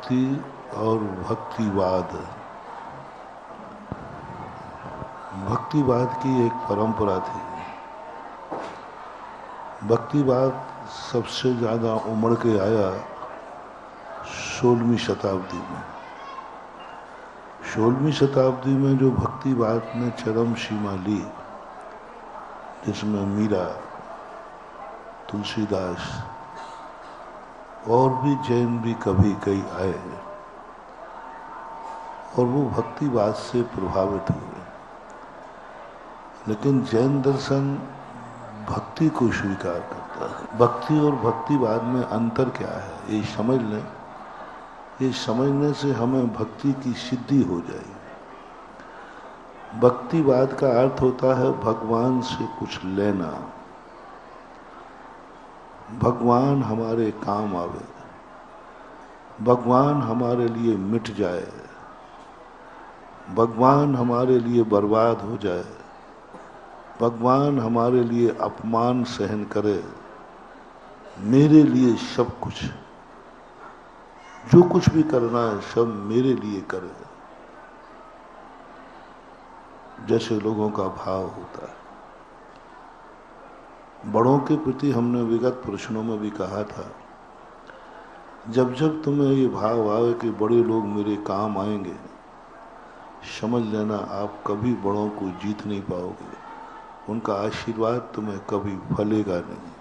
भक्ति और भक्तिवाद। भक्तिवाद की एक परंपरा थी। भक्तिवाद सबसे ज़्यादा उमड़ के आया 16वीं शताब्दी में। 16वीं शताब्दी में जो भक्तिवाद ने चरम सीमा ली, जिसमें मीरा, तुलसीदास और भी जैन भी कभी कई आए और वो भक्तिवाद से प्रभावित हुए। लेकिन जैन दर्शन भक्ति को स्वीकार करता है। भक्ति और भक्तिवाद में अंतर क्या है, ये समझ लें। ये समझने से हमें भक्ति की सिद्धि हो जाएगी। भक्तिवाद का अर्थ होता है भगवान से कुछ लेना, भगवान हमारे काम आवे, भगवान हमारे लिए मिट जाए, भगवान हमारे लिए बर्बाद हो जाए, भगवान हमारे लिए अपमान सहन करे, मेरे लिए सब कुछ, जो कुछ भी करना है सब मेरे लिए करे, जैसे लोगों का भाव होता है। बड़ों के प्रति हमने विगत प्रश्नों में भी कहा था, जब जब तुम्हें ये भाव आए कि बड़े लोग मेरे काम आएंगे, समझ लेना आप कभी बड़ों को जीत नहीं पाओगे। उनका आशीर्वाद तुम्हें कभी फलेगा नहीं,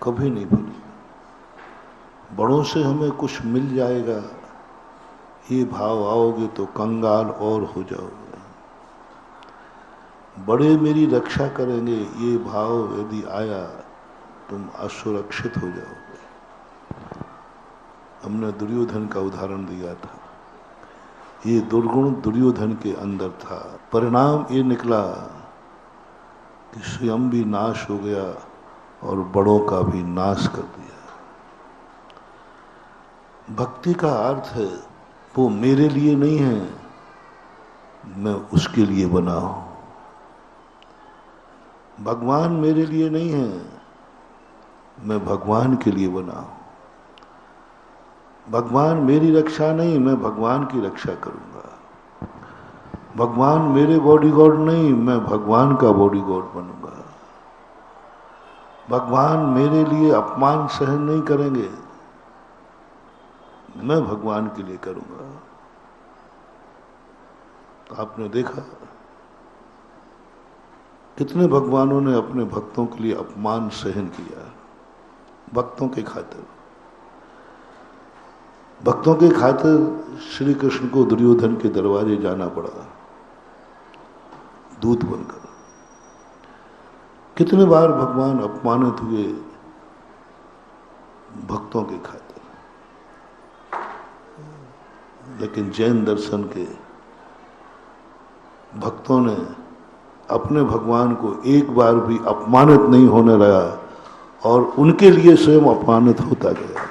कभी नहीं फलेगा। बड़ों से हमें कुछ मिल जाएगा, ये भाव आओगे तो कंगाल और हो जाओगे। बड़े मेरी रक्षा करेंगे, ये भाव यदि आया तुम असुरक्षित हो जाओगे। हमने दुर्योधन का उदाहरण दिया था। ये दुर्गुण दुर्योधन के अंदर था। परिणाम ये निकला कि स्वयं भी नाश हो गया और बड़ों का भी नाश कर दिया। भक्ति का अर्थ है वो मेरे लिए नहीं है, मैं उसके लिए बना हूं। भगवान मेरे लिए नहीं है, मैं भगवान के लिए बना हूं। भगवान मेरी रक्षा नहीं, मैं भगवान की रक्षा करूंगा। भगवान मेरे बॉडीगार्ड नहीं, मैं भगवान का बॉडीगार्ड बनूंगा। भगवान मेरे लिए अपमान सहन नहीं करेंगे, मैं भगवान के लिए करूंगा। तो आपने देखा कितने भगवानों ने अपने भक्तों के लिए अपमान सहन किया, भक्तों के खातिर। भक्तों के खातिर श्री कृष्ण को दुर्योधन के दरवाजे जाना पड़ा, दूत बनकर। कितने बार भगवान अपमानित हुए भक्तों के खातिर। लेकिन जैन दर्शन के भक्तों ने अपने भगवान को एक बार भी अपमानित नहीं होने दिया और उनके लिए स्वयं अपमानित होता गया।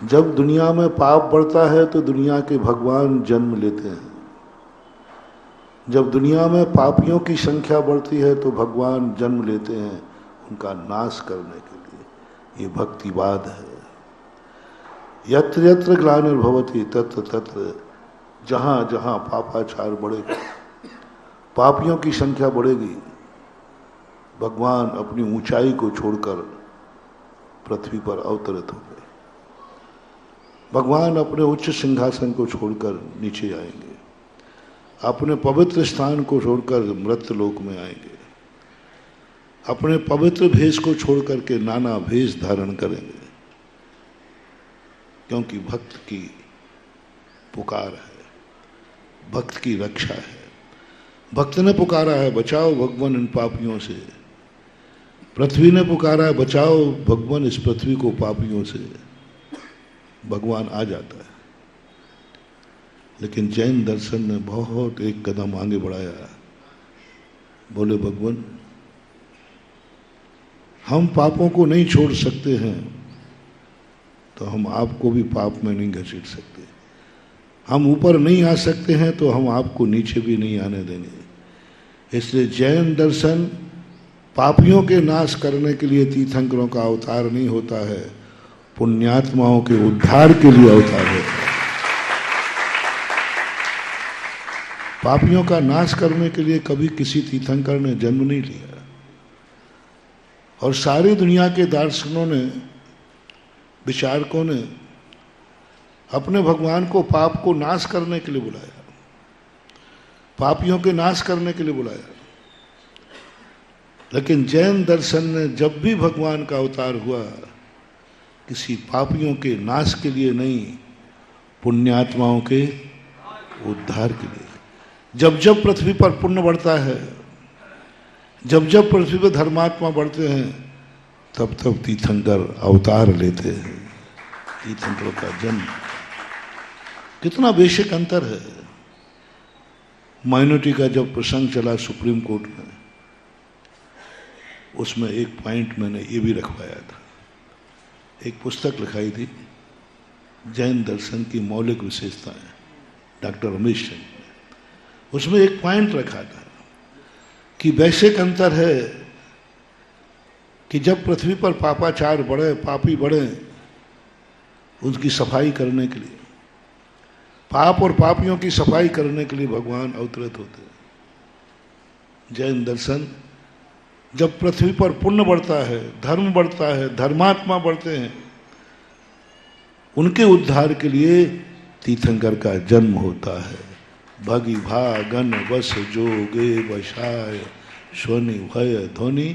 जब दुनिया में पाप बढ़ता है तो दुनिया के भगवान जन्म लेते हैं। जब दुनिया में पापियों की संख्या बढ़ती है तो भगवान जन्म लेते हैं उनका नाश करने के लिए। ये भक्तिवाद है। यत्र यत्र ग्लानिर्भवति तत्र तत्र, जहां जहां पापाचार बढ़ेगा, पापियों की संख्या बढ़ेगी, भगवान अपनी ऊंचाई को छोड़कर पृथ्वी पर अवतरित हो गए। भगवान अपने उच्च सिंहासन को छोड़कर नीचे आएंगे, अपने पवित्र स्थान को छोड़कर मृत लोक में आएंगे, अपने पवित्र भेष को छोड़कर के नाना भेष धारण करेंगे। क्योंकि भक्त की पुकार है, भक्त की रक्षा है। भक्त ने पुकारा है बचाओ भगवान इन पापियों से। पृथ्वी ने पुकारा है बचाओ भगवान इस पृथ्वी को पापियों से। भगवान आ जाता है। लेकिन जैन दर्शन ने बहुत एक कदम आगे बढ़ाया। बोले भगवान हम पापों को नहीं छोड़ सकते हैं तो हम आपको भी पाप में नहीं घसीट सकते। हम ऊपर नहीं आ सकते हैं तो हम आपको नीचे भी नहीं आने देंगे। इसलिए जैन दर्शन पापियों के नाश करने के लिए तीर्थंकरों का अवतार नहीं होता है, पुण्यात्माओं के उद्धार के लिए अवतार होता है। पापियों का नाश करने के लिए कभी किसी तीर्थंकर ने जन्म नहीं लिया। और सारी दुनिया के दार्शनिकों ने, विचारकों ने अपने भगवान को पाप को नाश करने के लिए बुलाया, पापियों के नाश करने के लिए बुलाया। लेकिन जैन दर्शन ने जब भी भगवान का अवतार हुआ, किसी पापियों के नाश के लिए नहीं, पुण्यात्माओं के उद्धार के लिए। जब जब पृथ्वी पर पुण्य बढ़ता है, जब जब पृथ्वी पर धर्मात्मा बढ़ते हैं, तब तब तीर्थंकर अवतार लेते हैं। तीर्थंकरों का जन्म, कितना बेसिक अंतर है। माइनॉरिटी का जब प्रसंग चला सुप्रीम कोर्ट में, उसमें एक पॉइंट मैंने ये भी रखवाया था। एक पुस्तक लिखाई थी, जैन दर्शन की मौलिक विशेषताएं, डॉक्टर रमेश चंद ने। उसमें एक पॉइंट रखा था कि बेसिक अंतर है कि जब पृथ्वी पर पापाचार बढ़े, पापी बढ़े, उनकी सफाई करने के लिए, पाप और पापियों की सफाई करने के लिए भगवान अवतरित होते हैं। जैन दर्शन जब पृथ्वी पर पुण्य बढ़ता है, धर्म बढ़ता है, धर्मात्मा बढ़ते हैं, उनके उद्धार के लिए तीर्थंकर का जन्म होता है। भगी भागन वस जोगे वशाय शोनि भय ध्वनि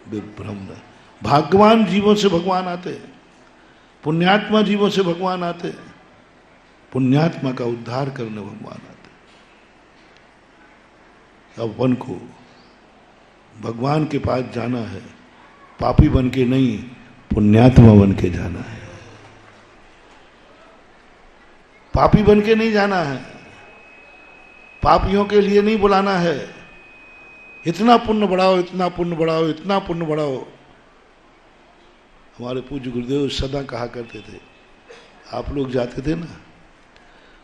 विभ्रम। भाग्यवान जीवों से भगवान आते हैं, पुण्यात्मा जीवों से भगवान आते हैं, पुण्यात्मा का उद्धार करने भगवान आते हैं। अब वन को भगवान के पास जाना है, पापी बन के नहीं, पुण्यात्मा बन के जाना है। पापी बन के नहीं जाना है, पापियों के लिए नहीं बुलाना है। इतना पुण्य बढ़ाओ, इतना पुण्य बढ़ाओ, इतना पुण्य बढ़ाओ। हमारे पूज्य गुरुदेव सदा कहा करते थे, आप लोग जाते थे ना,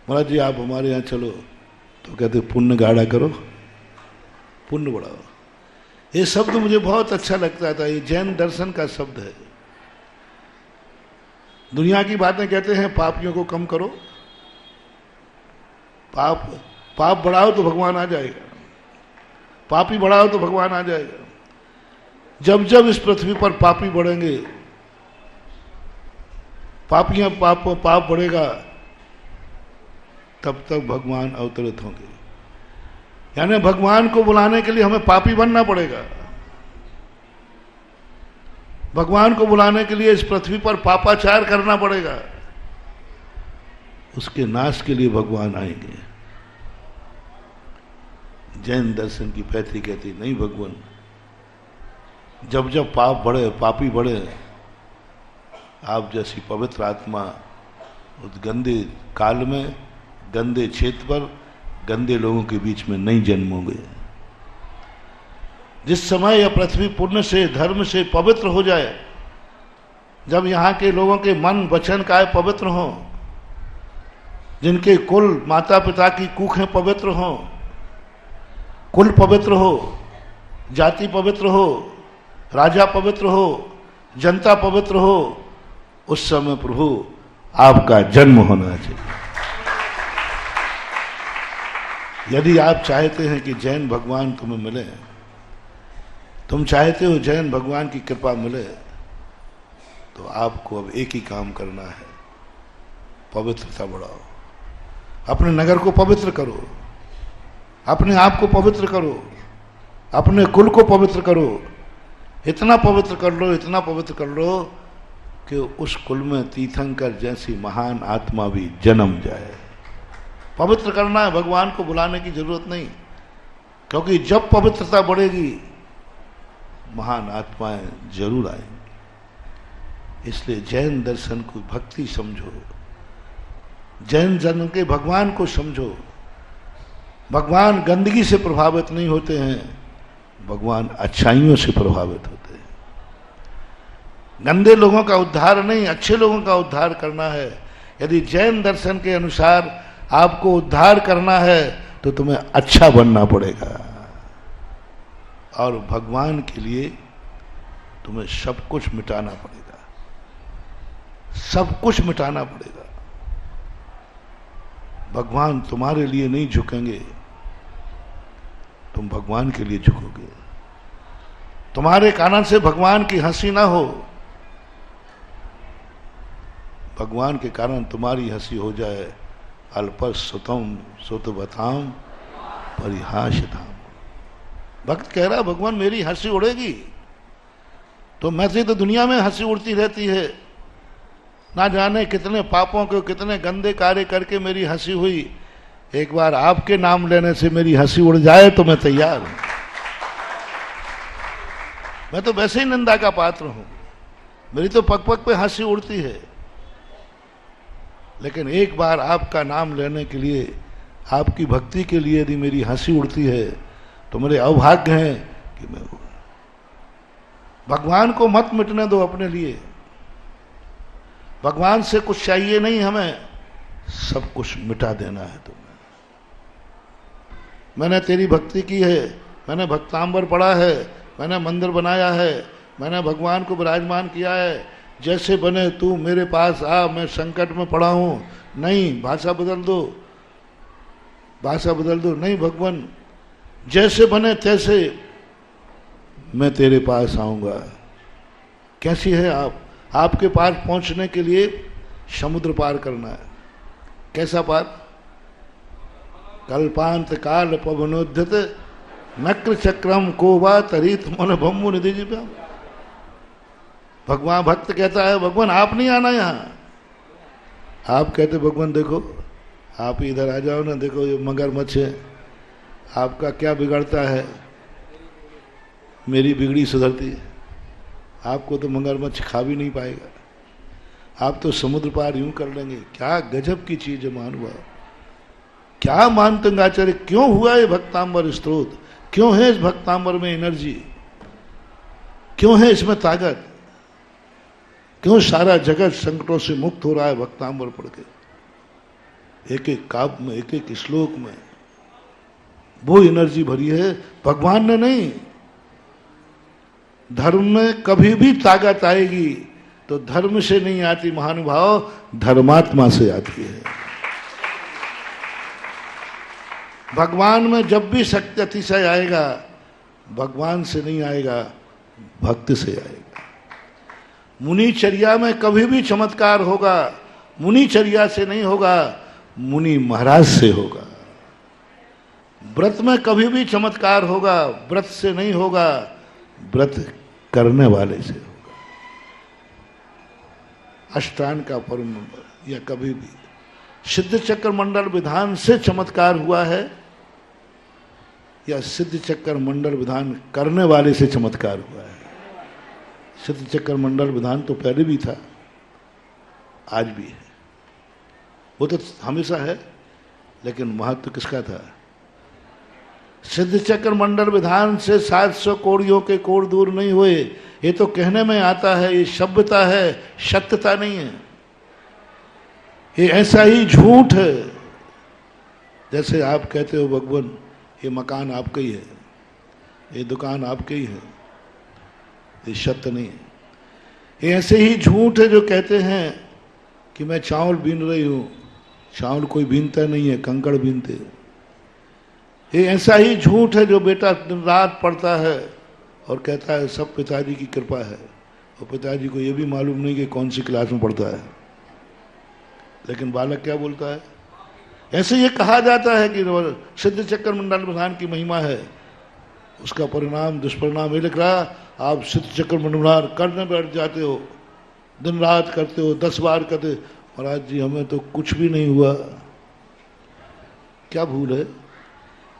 महाराज जी आप हमारे यहाँ चलो, तो कहते पुण्य गाढ़ा करो, पुण्य बढ़ाओ। ये शब्द मुझे बहुत अच्छा लगता था। ये जैन दर्शन का शब्द है। दुनिया की बातें कहते हैं पापियों को कम करो, पाप बढ़ाओ तो भगवान आ जाएगा, पापी बढ़ाओ तो भगवान आ जाएगा। जब जब इस पृथ्वी पर पापी बढ़ेंगे, पाप बढ़ेगा, तब तक भगवान अवतरित होंगे। यानी भगवान को बुलाने के लिए हमें पापी बनना पड़ेगा। भगवान को बुलाने के लिए इस पृथ्वी पर पापाचार करना पड़ेगा। उसके नाश के लिए भगवान आएंगे। जैन दर्शन की पैतृ कहती नहीं, भगवान जब जब पाप बढ़े, पापी बढ़े, आप जैसी पवित्र आत्मा उस गंदे काल में, गंदे क्षेत्र पर, गंदे लोगों के बीच में नहीं जन्मोगे। जिस समय यह पृथ्वी पुण्य से, धर्म से पवित्र हो जाए, जब यहाँ के लोगों के मन, वचन, काय पवित्र हो, जिनके कुल, माता पिता की कुखें पवित्र हो, कुल पवित्र हो, जाति पवित्र हो, राजा पवित्र हो, जनता पवित्र हो, उस समय प्रभु आपका जन्म होना चाहिए। यदि आप चाहते हैं कि जैन भगवान तुम्हें मिले, तुम चाहते हो जैन भगवान की कृपा मिले, तो आपको अब एक ही काम करना है, पवित्रता बढ़ाओ। अपने नगर को पवित्र करो, अपने आप को पवित्र करो, अपने कुल को पवित्र करो। इतना पवित्र कर लो, इतना पवित्र कर लो कि उस कुल में तीर्थंकर जैसी महान आत्मा भी जन्म जाए। पवित्र करना है, भगवान को बुलाने की जरूरत नहीं, क्योंकि जब पवित्रता बढ़ेगी महान आत्माएं जरूर आएंगी। इसलिए जैन दर्शन को भक्ति समझो, जैन जन के भगवान को समझो। भगवान गंदगी से प्रभावित नहीं होते हैं, भगवान अच्छाइयों से प्रभावित होते हैं। गंदे लोगों का उद्धार नहीं, अच्छे लोगों का उद्धार करना है। यदि जैन दर्शन के अनुसार आपको उद्धार करना है तो तुम्हें अच्छा बनना पड़ेगा। और भगवान के लिए तुम्हें सब कुछ मिटाना पड़ेगा, सब कुछ मिटाना पड़ेगा। भगवान तुम्हारे लिए नहीं झुकेंगे, तुम भगवान के लिए झुकोगे। तुम्हारे कारण से भगवान की हंसी ना हो, भगवान के कारण तुम्हारी हंसी हो जाए। अल्पस सुतम सुत बताम परिहास धाम। भक्त कह रहा भगवान मेरी हंसी उड़ेगी, तो मैं से तो दुनिया में हंसी उड़ती रहती है, ना जाने कितने पापों को कितने गंदे कार्य करके मेरी हंसी हुई। एक बार आपके नाम लेने से मेरी हंसी उड़ जाए तो मैं तैयार हूं। मैं तो वैसे ही निंदा का पात्र हूं, मेरी तो पग पग पे हंसी उड़ती है, लेकिन एक बार आपका नाम लेने के लिए, आपकी भक्ति के लिए यदि मेरी हंसी उड़ती है तो मेरे अभाग्य हैं कि मैं भगवान को मत मिटने दो अपने लिए। भगवान से कुछ चाहिए नहीं, हमें सब कुछ मिटा देना है तुम्हें। मैंने तेरी भक्ति की है, मैंने भक्तांबर पढ़ा है, मैंने मंदिर बनाया है, मैंने भगवान को विराजमान किया है। जैसे बने तू मेरे पास आ, मैं संकट में पड़ा हूं। नहीं, भाषा बदल दो, भाषा बदल दो। नहीं भगवान, जैसे बने तैसे मैं तेरे पास आऊंगा। कैसी है आप? आपके पास पहुंचने के लिए समुद्र पार करना है। कैसा पार? कल्पांत काल पवनोद्यत नक्र चक्रम कोवा तरित मन भम्मु निधि जी। भगवान भक्त कहता है भगवान आप नहीं आना यहाँ। आप कहते भगवान देखो आप इधर आ जाओ ना, देखो ये मगरमच्छ है, आपका क्या बिगड़ता है, मेरी बिगड़ी सुधरती है। आपको तो मगरमच्छ खा भी नहीं पाएगा, आप तो समुद्र पार यूं कर लेंगे। क्या गजब की चीज है महानुभाव, क्या मानतंगाचार्य, क्यों हुआ ये भक्तांबर स्त्रोत, क्यों है इस भक्तांबर में एनर्जी, क्यों है इसमें ताकत, क्यों सारा जगत संकटों से मुक्त हो रहा है भक्तांबर पढ़ के। एक एक काव्य में, एक एक श्लोक में वो एनर्जी भरी है। भगवान ने नहीं, धर्म में कभी भी ताकत आएगी तो धर्म से नहीं आती महानुभाव, धर्मात्मा से आती है। भगवान में जब भी शक्ति अतिशय आएगा, भगवान से नहीं आएगा, भक्त से आएगा। मुनिचर्या में कभी भी चमत्कार होगा, मुनिचर्या से नहीं होगा, मुनि महाराज से होगा। व्रत में कभी भी चमत्कार होगा, व्रत से नहीं होगा, व्रत करने वाले से होगा। अष्टांग का परम या कभी भी सिद्ध चक्र मंडल विधान से चमत्कार हुआ है, या सिद्ध चक्र मंडल विधान करने वाले से चमत्कार हुआ है। सिद्ध चक्र मंडल विधान तो पहले भी था, आज भी है, वो तो हमेशा है, लेकिन महत्व किसका था? सिद्ध चक्र मंडल विधान से 700 कोड़ियों के कोड़ दूर नहीं हुए। ये तो कहने में आता है, ये सभ्यता है, सत्यता नहीं है। ये ऐसा ही झूठ है जैसे आप कहते हो भगवान ये मकान आपका ही है, ये दुकान आपकी ही है, ये सत्य नहीं है। ये ऐसे ही झूठ है जो कहते हैं कि मैं चावल बीन रही हूं, चावल कोई बीनता नहीं है, कंकड़ बीनते। ये ऐसा ही झूठ है जो बेटा दिन रात पढ़ता है और कहता है सब पिताजी की कृपा है, और पिताजी को ये भी मालूम नहीं कि कौन सी क्लास में पढ़ता है। लेकिन बालक क्या बोलता है? ऐसे ये कहा जाता है कि सिद्ध चक्र मंडल विधान की महिमा है, उसका परिणाम दुष्परिणाम ये लिख रहा, आप सिद्ध चक्र मंडल विधान करने बैठ जाते हो, दिन रात करते हो, 10 बार करते। महाराज जी हमें तो कुछ भी नहीं हुआ। क्या भूल है?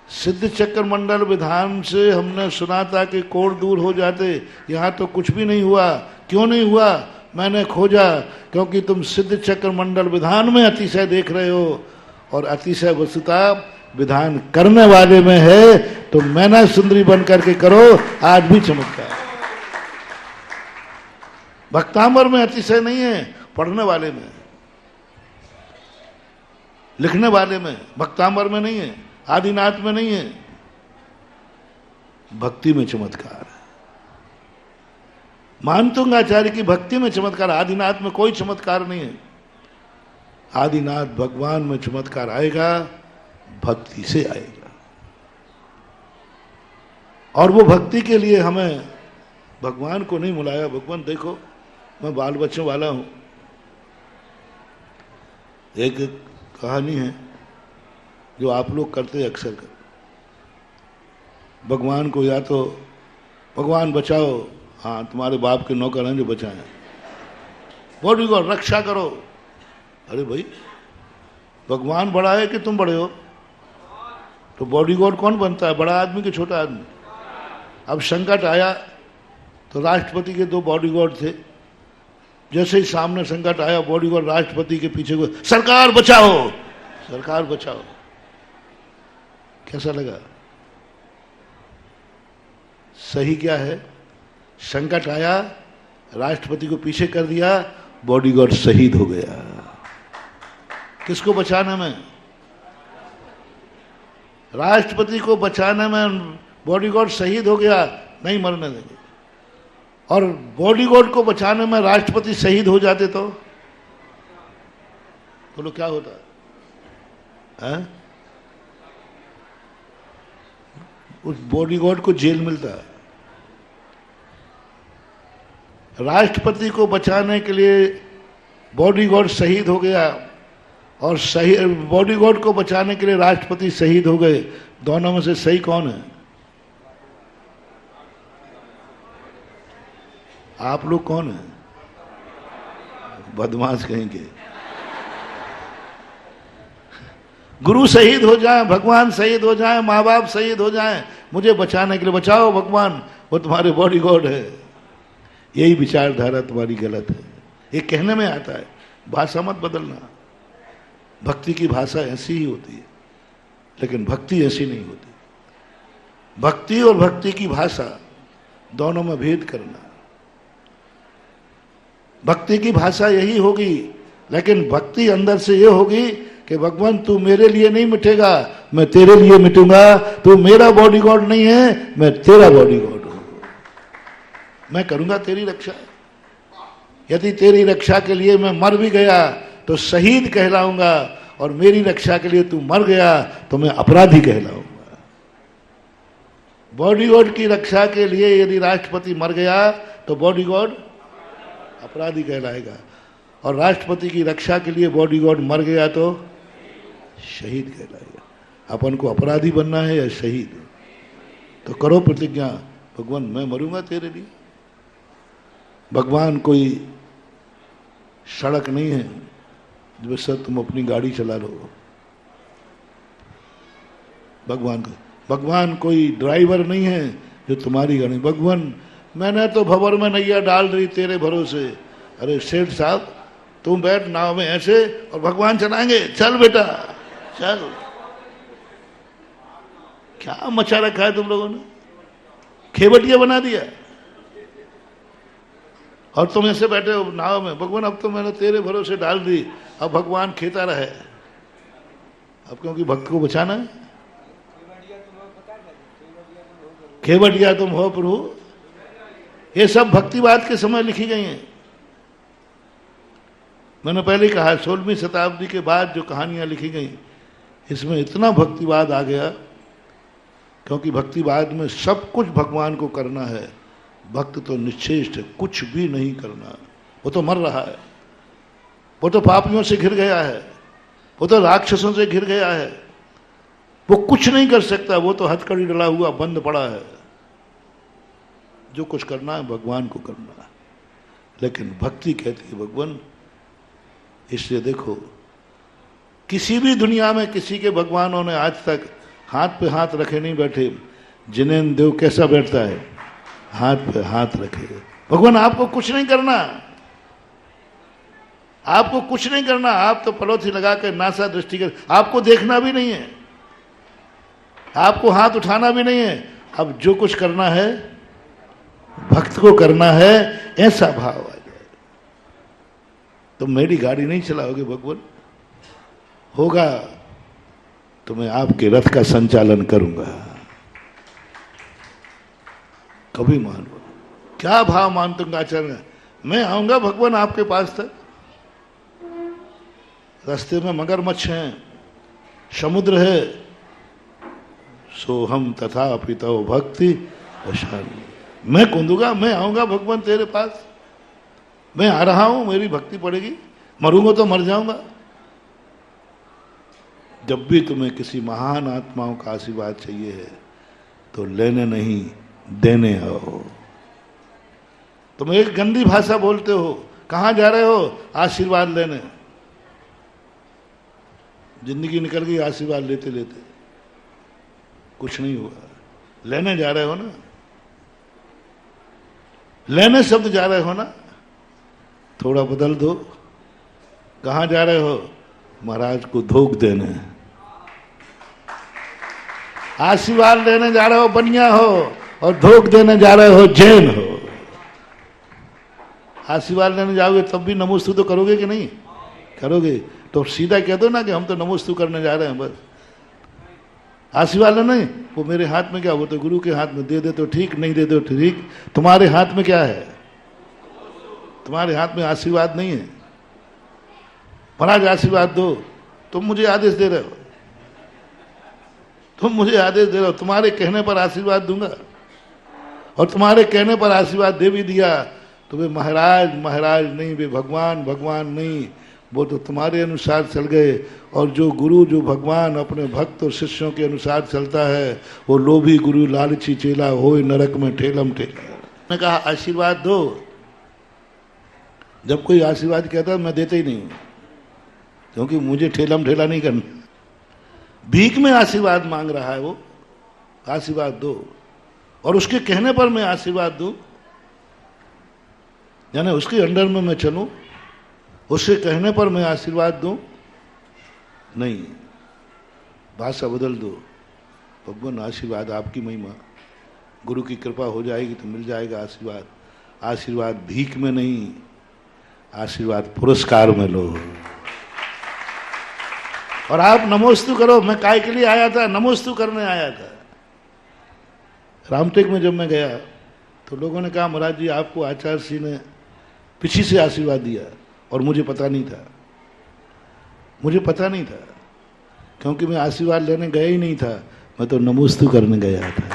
सिद्ध चक्र मंडल विधान से हमने सुना था कि कोड़ दूर हो जाते, यहाँ तो कुछ भी नहीं हुआ। क्यों नहीं हुआ? मैंने खोजा, क्योंकि तुम सिद्ध चक्र मंडल विधान में अतिशय देख रहे हो, और अतिशय वस्तुता विधान करने वाले में है। तो मैना सुंदरी बन करके करो, आज भी चमत्कार। भक्तांबर में अतिशय नहीं है, पढ़ने वाले में, लिखने वाले में। भक्तांबर में नहीं है, आदिनाथ में नहीं है। भक्ति में चमत्कार है। मानतुंगाचार्य की भक्ति में चमत्कार, आदिनाथ में कोई चमत्कार नहीं है। आदिनाथ भगवान में चमत्कार आएगा, भक्ति से आएगा। और वो भक्ति के लिए हमें भगवान को नहीं बुलाया। भगवान देखो मैं बाल बच्चों वाला हूं। एक कहानी है जो आप लोग करते अक्सर कर, भगवान को या तो भगवान बचाओ, हाँ तुम्हारे बाप के नौकर हैं जो बचाएं, बॉडीगार्ड रक्षा करो। अरे भाई भगवान बड़ा है कि तुम बड़े हो? तो बॉडीगार्ड कौन बनता है, बड़ा आदमी कि छोटा आदमी? अब संकट आया तो राष्ट्रपति के 2 बॉडीगार्ड थे। जैसे ही सामने संकट आया, बॉडीगार्ड राष्ट्रपति के पीछे को, सरकार बचाओ, सरकार बचाओ। कैसा लगा? सही क्या है? संकट आया, राष्ट्रपति को पीछे कर दिया, बॉडीगार्ड शहीद हो गया। किसको बचाने में? राष्ट्रपति को बचाने में बॉडीगार्ड शहीद हो गया, नहीं मरने देंगे। और बॉडीगार्ड को बचाने में राष्ट्रपति शहीद हो जाते तो बोलो क्या होता है? उस बॉडीगार्ड को जेल मिलता है। राष्ट्रपति को बचाने के लिए बॉडीगार्ड शहीद हो गया और बॉडीगार्ड को बचाने के लिए राष्ट्रपति शहीद हो गए। दोनों में से सही कौन है? आप लोग कौन है? बदमाश कहेंगे। गुरु शहीद हो जाए, भगवान शहीद हो जाए, माँ बाप शहीद हो जाए, मुझे बचाने के लिए बचाओ भगवान, वो तुम्हारे बॉडीगार्ड है। यही विचारधारा तुम्हारी गलत है। ये कहने में आता है, भाषा मत बदलना। भक्ति की भाषा ऐसी ही होती है, लेकिन भक्ति ऐसी नहीं होती। भक्ति और भक्ति की भाषा दोनों में भेद करना। भक्ति की भाषा यही होगी, लेकिन भक्ति अंदर से ये होगी कि भगवान तू मेरे लिए नहीं मिटेगा, मैं तेरे लिए मिटूंगा। तू मेरा बॉडीगार्ड नहीं है, मैं तेरा बॉडीगार्ड हूं। मैं करूंगा तेरी रक्षा। यदि तेरी रक्षा के लिए मैं मर भी गया तो शहीद कहलाऊंगा, और मेरी रक्षा के लिए तू मर गया तो मैं अपराधी कहलाऊंगा। बॉडीगार्ड की रक्षा के लिए यदि राष्ट्रपति मर गया तो बॉडीगार्ड अपराधी कहलाएगा, और राष्ट्रपति की रक्षा के लिए बॉडीगार्ड मर गया तो शहीद कहलाएगा। अपन को अपराधी बनना है या शहीद? तो करो प्रतिज्ञा, भगवान मैं मरूंगा तेरे लिए। भगवान कोई सड़क नहीं है जिससे तुम अपनी गाड़ी चला लो। भगवान कोई ड्राइवर नहीं है जो तुम्हारी गाड़ी। भगवान मैंने तो भंवर में नैया डाल रही तेरे भरोसे। अरे सेठ साहब तुम बैठ नाव में ऐसे और भगवान चलाएंगे, चल बेटा चल। क्या मचा रखा है तुम लोगों ने, खेवटिया बना दिया। और तुम ऐसे बैठे हो नाव में, भगवान अब तो मैंने तेरे भरोसे डाल दी, अब भगवान खेता रहे। अब क्योंकि भक्त को बचाना है। खेवटिया तुम हो प्रभु। ये सब भक्तिवाद के समय लिखी गई हैं। मैंने पहले कहा 16वीं शताब्दी के बाद जो कहानियां लिखी गई, इसमें इतना भक्तिवाद आ गया, क्योंकि भक्तिवाद में सब कुछ भगवान को करना है। भक्त तो निश्चेष्ट है, कुछ भी नहीं करना। वो तो मर रहा है, वो तो पापियों से घिर गया है, वो तो राक्षसों से घिर गया है, वो कुछ नहीं कर सकता। वो तो हथकड़ी डला हुआ बंद पड़ा है। जो कुछ करना है भगवान को करना है। लेकिन भक्ति कहती है भगवान। इसलिए देखो, किसी भी दुनिया में किसी के भगवानों ने आज तक हाथ पे हाथ रखे नहीं बैठे। जिनेन्द्र देव कैसा बैठता है, हाथ पे हाथ रखे। भगवान आपको कुछ नहीं करना, आपको कुछ नहीं करना। आप तो पलोथी लगा के नासा दृष्टि कर, आपको देखना भी नहीं है, आपको हाथ उठाना भी नहीं है। अब जो कुछ करना है भक्त को करना है, ऐसा भाव आ जाए। तो मेरी गाड़ी नहीं चलाओगे भगवान, होगा तो मैं आपके रथ का संचालन करूंगा। कभी मान लो। क्या भाव मान तुम आचरण, मैं आऊंगा भगवान आपके पास तक। रास्ते में मगरमच्छ हैं, समुद्र है, सो हम तथा पितो भक्ति वशानी। मैं कूदूंगा, मैं आऊंगा भगवान तेरे पास, मैं आ रहा हूं, मेरी भक्ति पड़ेगी, मरूंगा तो मर जाऊंगा। जब भी तुम्हें किसी महान आत्माओं का आशीर्वाद चाहिए है तो लेने नहीं देने आओ। तुम एक गंदी भाषा बोलते हो, कहां जा रहे हो? आशीर्वाद लेने। जिंदगी निकल गई आशीर्वाद लेते लेते, कुछ नहीं हुआ। लेने जा रहे हो ना, लेने शब्द जा रहे हो ना, थोड़ा बदल दो। कहां जा रहे हो? महाराज को धोख देने। आशीर्वाद लेने जा रहे हो बनिया हो, और धोख देने जा रहे हो जैन हो। आशीर्वाद लेने जाओगे तब भी नमोस्तु तो करोगे कि नहीं करोगे? तो सीधा कह दो ना कि हम तो नमोस्तु करने जा रहे हैं बस। आशीर्वाद नहीं, वो मेरे हाथ में क्या, वो तो गुरु के हाथ में। दे दे तो ठीक, नहीं दे दो तो ठीक। तुम्हारे हाथ में क्या है? तुम्हारे हाथ में आशीर्वाद नहीं है। महाराज आशीर्वाद दो, तुम मुझे आदेश दे रहे हो, तुम मुझे आदेश दे रहे हो। तुम्हारे कहने पर आशीर्वाद दूंगा, और तुम्हारे कहने पर आशीर्वाद दे भी दिया तो वे महाराज महाराज नहीं, वे भगवान भगवान नहीं, वो तो तुम्हारे अनुसार चल गए। और जो गुरु, जो भगवान अपने भक्त और शिष्यों के अनुसार चलता है, वो लोभी गुरु लालची चेला होए नरक में ठेलम ठेला। मैंने कहा आशीर्वाद दो। जब कोई आशीर्वाद कहता है मैं देते ही नहीं, क्योंकि मुझे ठेलम ठेला नहीं करना। भीख में आशीर्वाद मांग रहा है वो, आशीर्वाद दो, और उसके कहने पर मैं आशीर्वाद दूं, यानी उसके अंडर में मैं चलूं, उसके कहने पर मैं आशीर्वाद दूं? नहीं, भाषा बदल दो। भगवान आशीर्वाद आपकी महिमा, गुरु की कृपा हो जाएगी तो मिल जाएगा आशीर्वाद। आशीर्वाद भीख में नहीं, आशीर्वाद पुरस्कार में लो। और आप नमोस्तु करो। मैं काय के लिए आया था? नमोस्तु करने आया था। रामटेक में जब मैं गया तो लोगों ने कहा महाराज जी आपको आचार्य सिंह ने पीछे से आशीर्वाद दिया, और मुझे पता नहीं था। मुझे पता नहीं था, क्योंकि मैं आशीर्वाद लेने गया ही नहीं था, मैं तो नमोस्तु करने गया था।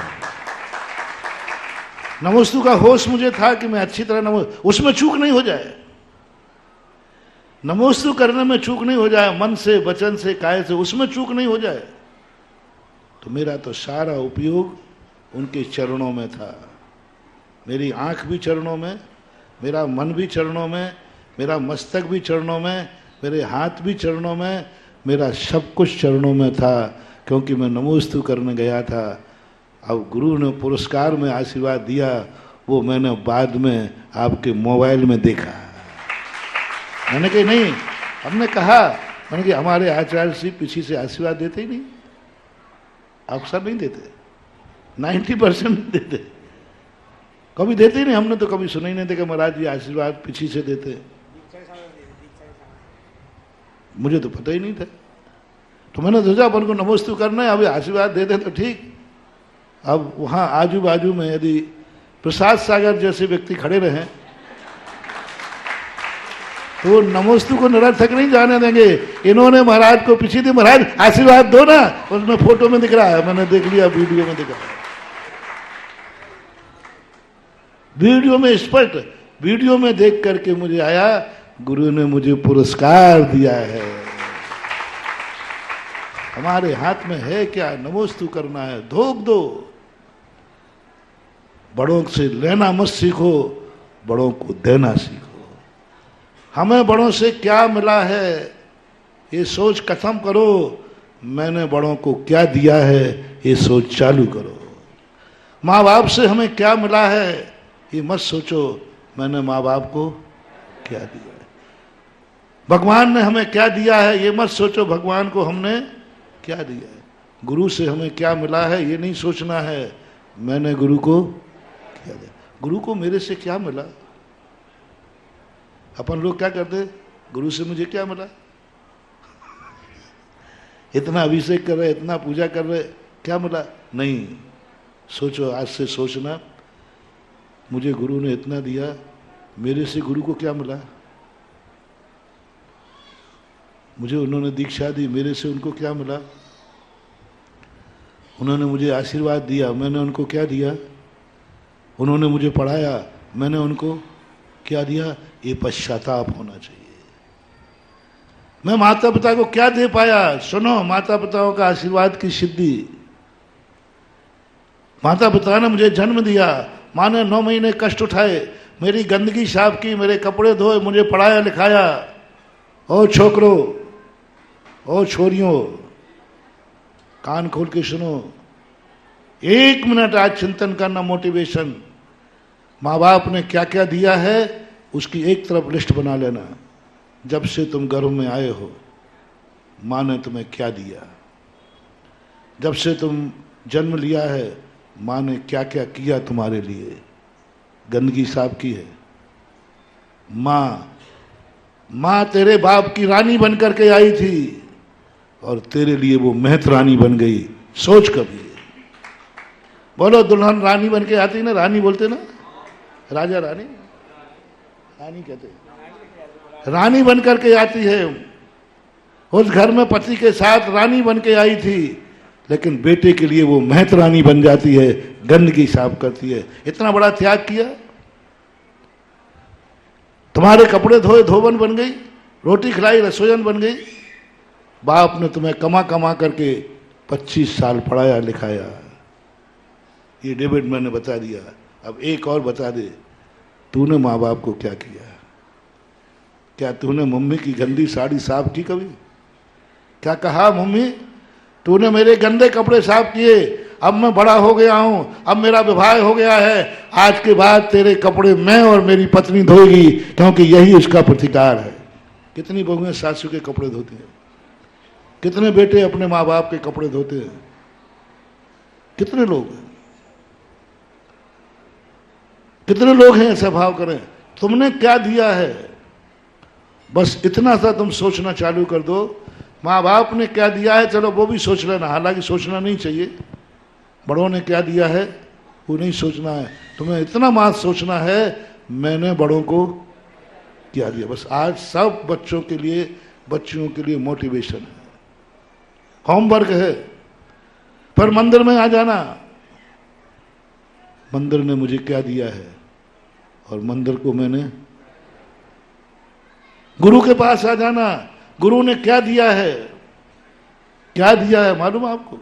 नमोस्तु का होश मुझे था कि मैं अच्छी तरह उसमें चूक नहीं हो जाए, नमोस्तु करने में चूक नहीं हो जाए, मन से, वचन से, काय से, उसमें चूक नहीं हो जाए, तो मेरा तो सारा उपयोग उनके चरणों में था। मेरी आंख भी चरणों में, मेरा मन भी चरणों में, मेरा मस्तक भी चरणों में, मेरे हाथ भी चरणों में, मेरा सब कुछ चरणों में था, क्योंकि मैं नमोस्तु करने गया था। अब गुरु ने पुरस्कार में आशीर्वाद दिया, वो मैंने बाद में आपके मोबाइल में देखा। मैंने कहा नहीं, हमने कहा, मैंने कि हमारे आचार्य जी पीछे से आशीर्वाद देते ही नहीं, अक्सर नहीं देते, 90% देते, कभी देते ही नहीं। हमने तो कभी सुना ही नहीं था कि महाराज जी आशीर्वाद पीछे से देते, मुझे तो पता ही नहीं था। तो मैंने सोचा अपन को नमोस्तु करना है, अभी आशीर्वाद दे दे तो ठीक। अब वहाँ आजू बाजू में यदि प्रसाद सागर जैसे व्यक्ति खड़े रहें तो वो नमोस्तु को निरर्थक नहीं जाने देंगे। इन्होंने महाराज को पीछे दी, महाराज आशीर्वाद दो ना, उसमें फोटो में दिख रहा है, मैंने देख लिया, वीडियो में दिख रहा है, वीडियो में स्पष्ट, वीडियो में देख करके मुझे आया गुरु ने मुझे पुरस्कार दिया है। हमारे हाथ में है क्या? नमोस्तु करना है, धोख दो। बड़ों से लेना मत सीखो, बड़ों को देना सीखो। हमें बड़ों से क्या मिला है ये सोच खत्म करो, मैंने बड़ों को क्या दिया है ये सोच चालू करो। माँ बाप से हमें क्या मिला है ये मत सोचो, मैंने माँ बाप को क्या दिया है। भगवान ने हमें क्या दिया है ये मत सोचो, भगवान को हमने क्या दिया है। गुरु से हमें क्या मिला है ये नहीं सोचना है, मैंने गुरु को क्या दिया। गुरु को मेरे से क्या मिला? अपन लोग क्या करते, गुरु से मुझे क्या मिला? इतना अभिषेक कर रहे, इतना पूजा कर रहे, क्या मिला? नहीं सोचो, आज से सोचना मुझे गुरु ने इतना दिया, मेरे से गुरु को क्या मिला? मुझे उन्होंने दीक्षा दी, मेरे से उनको क्या मिला? उन्होंने मुझे आशीर्वाद दिया, मैंने उनको क्या दिया? उन्होंने मुझे पढ़ाया, मैंने उनको क्या दिया? ये पश्चाताप होना चाहिए। मैं माता पिता को क्या दे पाया? सुनो, माता पिताओं का आशीर्वाद की सिद्धि। माता पिता ने मुझे जन्म दिया, माँ ने 9 महीने कष्ट उठाए, मेरी गंदगी साफ की, मेरे कपड़े धोए, मुझे पढ़ाया लिखाया। ओ छोकरों, ओ छोरियों, कान खोल के सुनो, 1 मिनट आज चिंतन करना, मोटिवेशन। माँ बाप ने क्या क्या दिया है उसकी एक तरफ लिस्ट बना लेना। जब से तुम गर्भ में आए हो, माँ ने तुम्हें क्या दिया? जब से तुम जन्म लिया है, माँ ने क्या क्या किया तुम्हारे लिए? गंदगी साफ की है। माँ तेरे बाप की रानी बन करके आई थी और तेरे लिए वो महत रानी बन गई। सोच कभी। बोलो, दुल्हन रानी बन के आती ना, रानी बोलते ना, राजा रानी, रानी कहते, रानी बन करके आती है। उस घर में पति के साथ रानी बन के आई थी, लेकिन बेटे के लिए वो महत रानी बन जाती है, गंदगी साफ करती है। इतना बड़ा त्याग किया। तुम्हारे कपड़े धोए, धोबन बन गई, रोटी खिलाई, रसोईयन बन गई। बाप ने तुम्हें कमा कमा करके 25 साल पढ़ाया लिखाया। ये डेविड मैंने बता दिया। अब एक और बता दे, तूने माँ बाप को क्या किया? क्या तूने मम्मी की गंदी साड़ी साफ की कभी? क्या कहा, मम्मी तूने मेरे गंदे कपड़े साफ किए, अब मैं बड़ा हो गया हूं, अब मेरा विवाह हो गया है, आज के बाद तेरे कपड़े मैं और मेरी पत्नी धोएगी, क्योंकि यही उसका प्रतिकार है। कितनी बहुएं सासू के कपड़े धोती हैं? कितने बेटे अपने माँ बाप के कपड़े धोते हैं? कितने लोग हैं? कितने लोग हैं ऐसा भाव करें? तुमने क्या दिया है? बस इतना सा तुम सोचना चालू कर दो। माँ बाप ने क्या दिया है, चलो वो भी सोच लेना, हालांकि सोचना नहीं चाहिए। बड़ों ने क्या दिया है वो नहीं सोचना है, तुम्हें इतना मात्र सोचना है मैंने बड़ों को क्या दिया। बस आज सब बच्चों के लिए, बच्चियों के लिए मोटिवेशन है, होमवर्क है। पर मंदिर में आ जाना, मंदिर ने मुझे क्या दिया है और मंदिर को मैंने, गुरु के पास आ जाना, गुरु ने क्या दिया है, क्या दिया है मालूम आपको?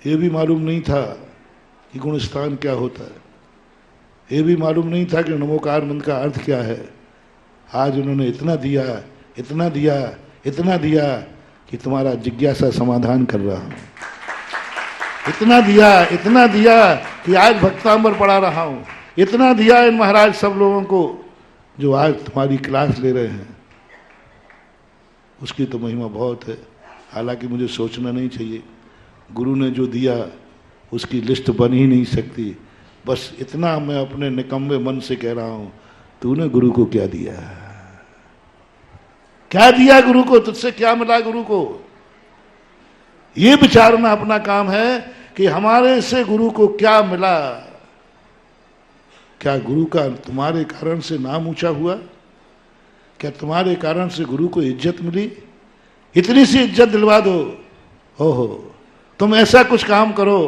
ये भी मालूम नहीं था कि गुणस्थान क्या होता है, ये भी मालूम नहीं था कि नमोकार मंत्र का अर्थ क्या है। आज उन्होंने इतना दिया, इतना दिया, इतना दिया कि तुम्हारा जिज्ञासा समाधान कर रहा हूं। इतना दिया, इतना दिया कि आज भक्तांबर पढ़ा रहा हूं। इतना दिया इन महाराज सब लोगों को जो आज तुम्हारी क्लास ले रहे हैं। उसकी तो महिमा बहुत है, हालांकि मुझे सोचना नहीं चाहिए। गुरु ने जो दिया उसकी लिस्ट बन ही नहीं सकती। बस इतना मैं अपने निकम्मे मन से कह रहा हूं, तूने गुरु को क्या दिया? क्या दिया गुरु को? तुझसे क्या मिला गुरु को? ये विचारना अपना काम है कि हमारे से गुरु को क्या मिला। क्या गुरु का तुम्हारे कारण से नाम ऊंचा हुआ? क्या तुम्हारे कारण से गुरु को इज्जत मिली? इतनी सी इज्जत दिलवा दो। ओहो, तुम ऐसा कुछ काम करो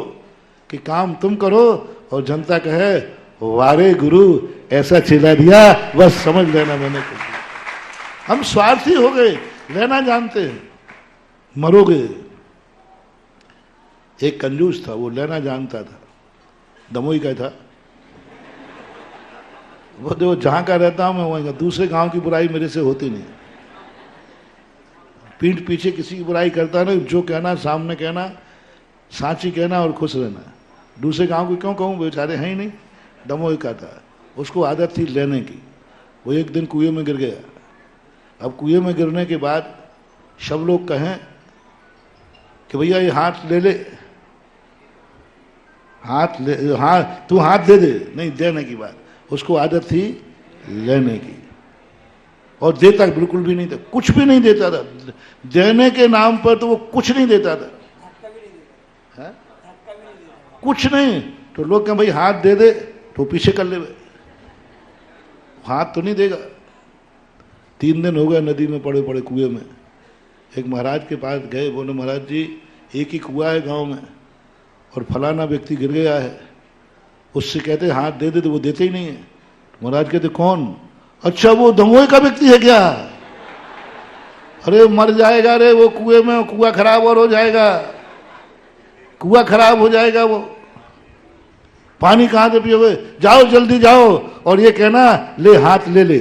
कि काम तुम करो और जनता कहे वारे गुरु ऐसा चिल्ला दिया, बस समझ लेना मैंने कुछ। हम स्वार्थी हो गए, लेना जानते हैं, मरोगे। एक कंजूस था, वो लेना जानता था, दमोई का था। वो जो जहां का रहता हूं मैं वहीं का, दूसरे गांव की बुराई मेरे से होती नहीं। पीठ पीछे किसी की बुराई करता ना, जो कहना सामने कहना, सांची कहना और खुश रहना। दूसरे गांव की क्यों कहूँ, बेचारे हैं ही नहीं। दमोई का था, उसको आदत थी लेने की। वो एक दिन कुएं में गिर गया। अब कुएं में गिरने के बाद सब लोग कहें कि भैया ये हाथ ले ले, हाथ ले, हाँ तू हाथ दे दे, नहीं देने की बात। उसको आदत थी लेने की, और देता बिल्कुल भी नहीं था, कुछ भी नहीं देता था। देने के नाम पर तो वो कुछ नहीं देता था, है? कुछ नहीं, तो लोग कहें भाई हाथ दे दे तो पीछे कर ले, हाथ तो नहीं देगा। 3 दिन हो गए नदी में पड़े पड़े कुएं में। एक महाराज के पास गए, बोले महाराज जी एक ही कुआं है गांव में और फलाना व्यक्ति गिर गया है, उससे कहते हाथ दे दे तो वो देते ही नहीं है। महाराज कहते कौन? अच्छा वो दमोह का व्यक्ति है क्या? अरे मर जाएगा रे वो कुएं में, कुआं खराब और हो जाएगा, कुआं खराब हो जाएगा, वो पानी कहां से पियोगे? जाओ जल्दी जाओ और ये कहना ले हाथ ले ले।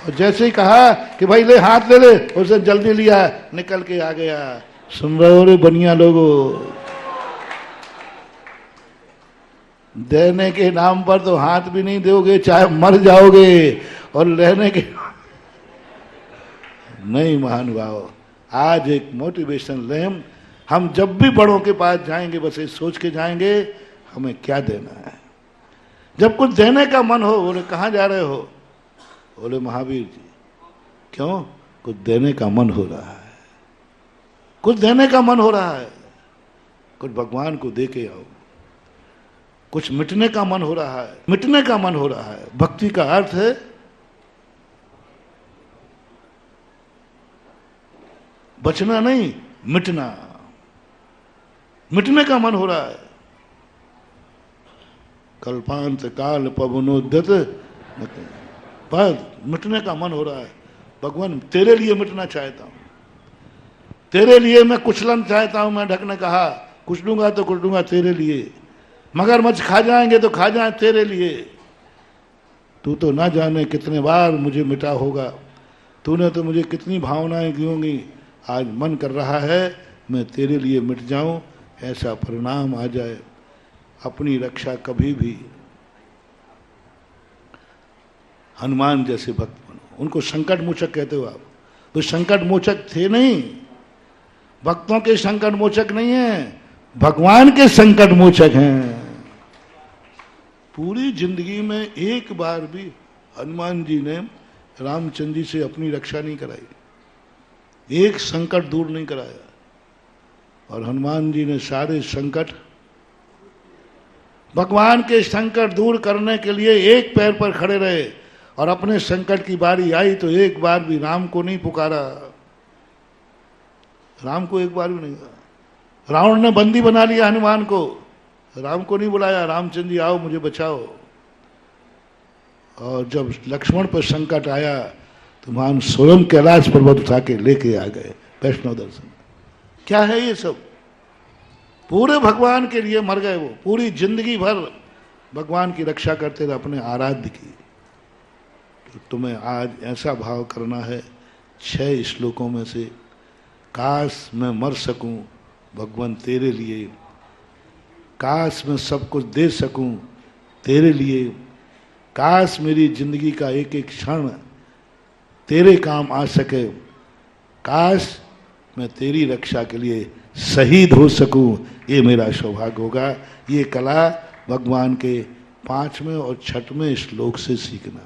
और जैसे ही कहा कि भाई ले हाथ ले ले, उसे जल्दी लिया, निकल के आ गया। सुन रहे हो रे बनिया लोगों, देने के नाम पर तो हाथ भी नहीं दोगे, चाहे मर जाओगे, और लेने के नहीं। महानुभाव, आज एक मोटिवेशन लें, हम जब भी बड़ों के पास जाएंगे बस ये सोच के जाएंगे हमें क्या देना है। जब कुछ देने का मन हो, बोले कहाँ जा रहे हो? बोले महावीर जी। क्यों? कुछ देने का मन हो रहा है, कुछ देने का मन हो रहा है, कुछ भगवान को दे के आओ। कुछ मिटने का मन हो रहा है, मिटने का मन हो रहा है। भक्ति का अर्थ है बचना नहीं, मिटना। मिटने का मन हो रहा है। कल्पांत काल पवनोद्यत, बस मिटने का मन हो रहा है। भगवान तेरे लिए मिटना चाहता हूं, तेरे लिए मैं कुचलन चाहता हूं। मैं ढक ने कहा कुछ दूंगा तो कुछ दूंगा तेरे लिए, मगरमच्छ खा जाएंगे तो खा जाए तेरे लिए। तू तो ना जाने कितने बार मुझे मिटा होगा, तूने तो मुझे कितनी भावनाएं दी होंगी। आज मन कर रहा है मैं तेरे लिए मिट जाऊं, ऐसा परिणाम आ जाए। अपनी रक्षा कभी भी हनुमान जैसे भक्त बनो। उनको संकट मोचक कहते हो आप, तो संकट मोचक थे नहीं, भक्तों के संकट मोचक नहीं है, भगवान के संकट मोचक हैं। पूरी जिंदगी में एक बार भी हनुमान जी ने रामचंद्र जी से अपनी रक्षा नहीं कराई, एक संकट दूर नहीं कराया। और हनुमान जी ने सारे संकट, भगवान के संकट दूर करने के लिए एक पैर पर खड़े रहे, और अपने संकट की बारी आई तो एक बार भी राम को नहीं पुकारा, राम को एक बार भी नहीं। रावण ने बंदी बना लिया हनुमान को, राम को नहीं बुलाया, रामचंद्र जी आओ मुझे बचाओ। और जब लक्ष्मण पर संकट आया तो महान स्वयं कैलाश पर्वत उठा के लेके आ गए वैष्णव दर्शन। क्या है ये सब? पूरे भगवान के लिए मर गए वो, पूरी जिंदगी भर भगवान की रक्षा करते रहे, अपने आराध्य की। तो तुम्हें आज ऐसा भाव करना है, 6 श्लोकों में से, काश मैं मर सकूं भगवान तेरे लिए, काश मैं सब कुछ दे सकूं तेरे लिए, काश मेरी जिंदगी का एक एक क्षण तेरे काम आ सके, काश मैं तेरी रक्षा के लिए शहीद हो सकूं, ये मेरा सौभाग्य होगा। ये कला भगवान के 5वें और 6वें श्लोक से सीखना,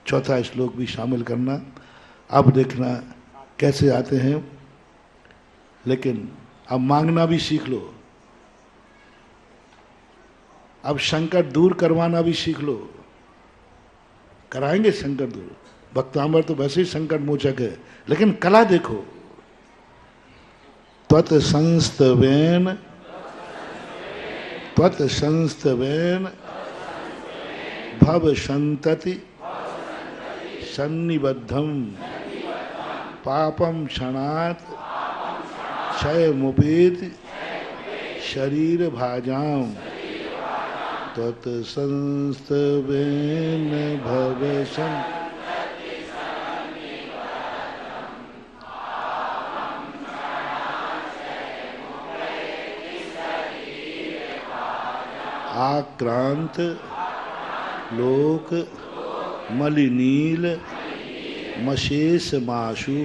4था श्लोक भी शामिल करना। अब देखना कैसे आते हैं, लेकिन अब मांगना भी सीख लो, अब संकट दूर करवाना भी सीख लो। कराएंगे संकट दूर, भक्तांबर तो वैसे ही संकट मोचक है, लेकिन कला देखो। त्वत् संस्तवेन, त्वत् संस्तवेन भव संतति सन्निबद्धम पापम क्षणात् क्षयमुपेति शरीर भाजाम तत्संस्तवेन भवसं। आक्रांत लोक मलिनील मशेष माशु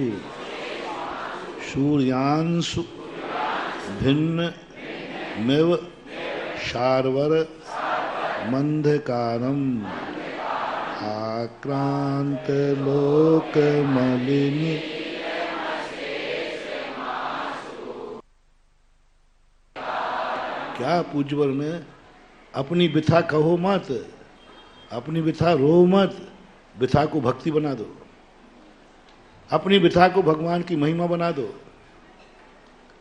सूर्यांशु भिन्न मेव शार्वर मंधकारम आक्रांत लोक मलिनी। क्या पूज्यवर में अपनी बिथा कहो मत, अपनी बिथा रो मत, बिथा को भक्ति बना दो, अपनी बिथा को भगवान की महिमा बना दो।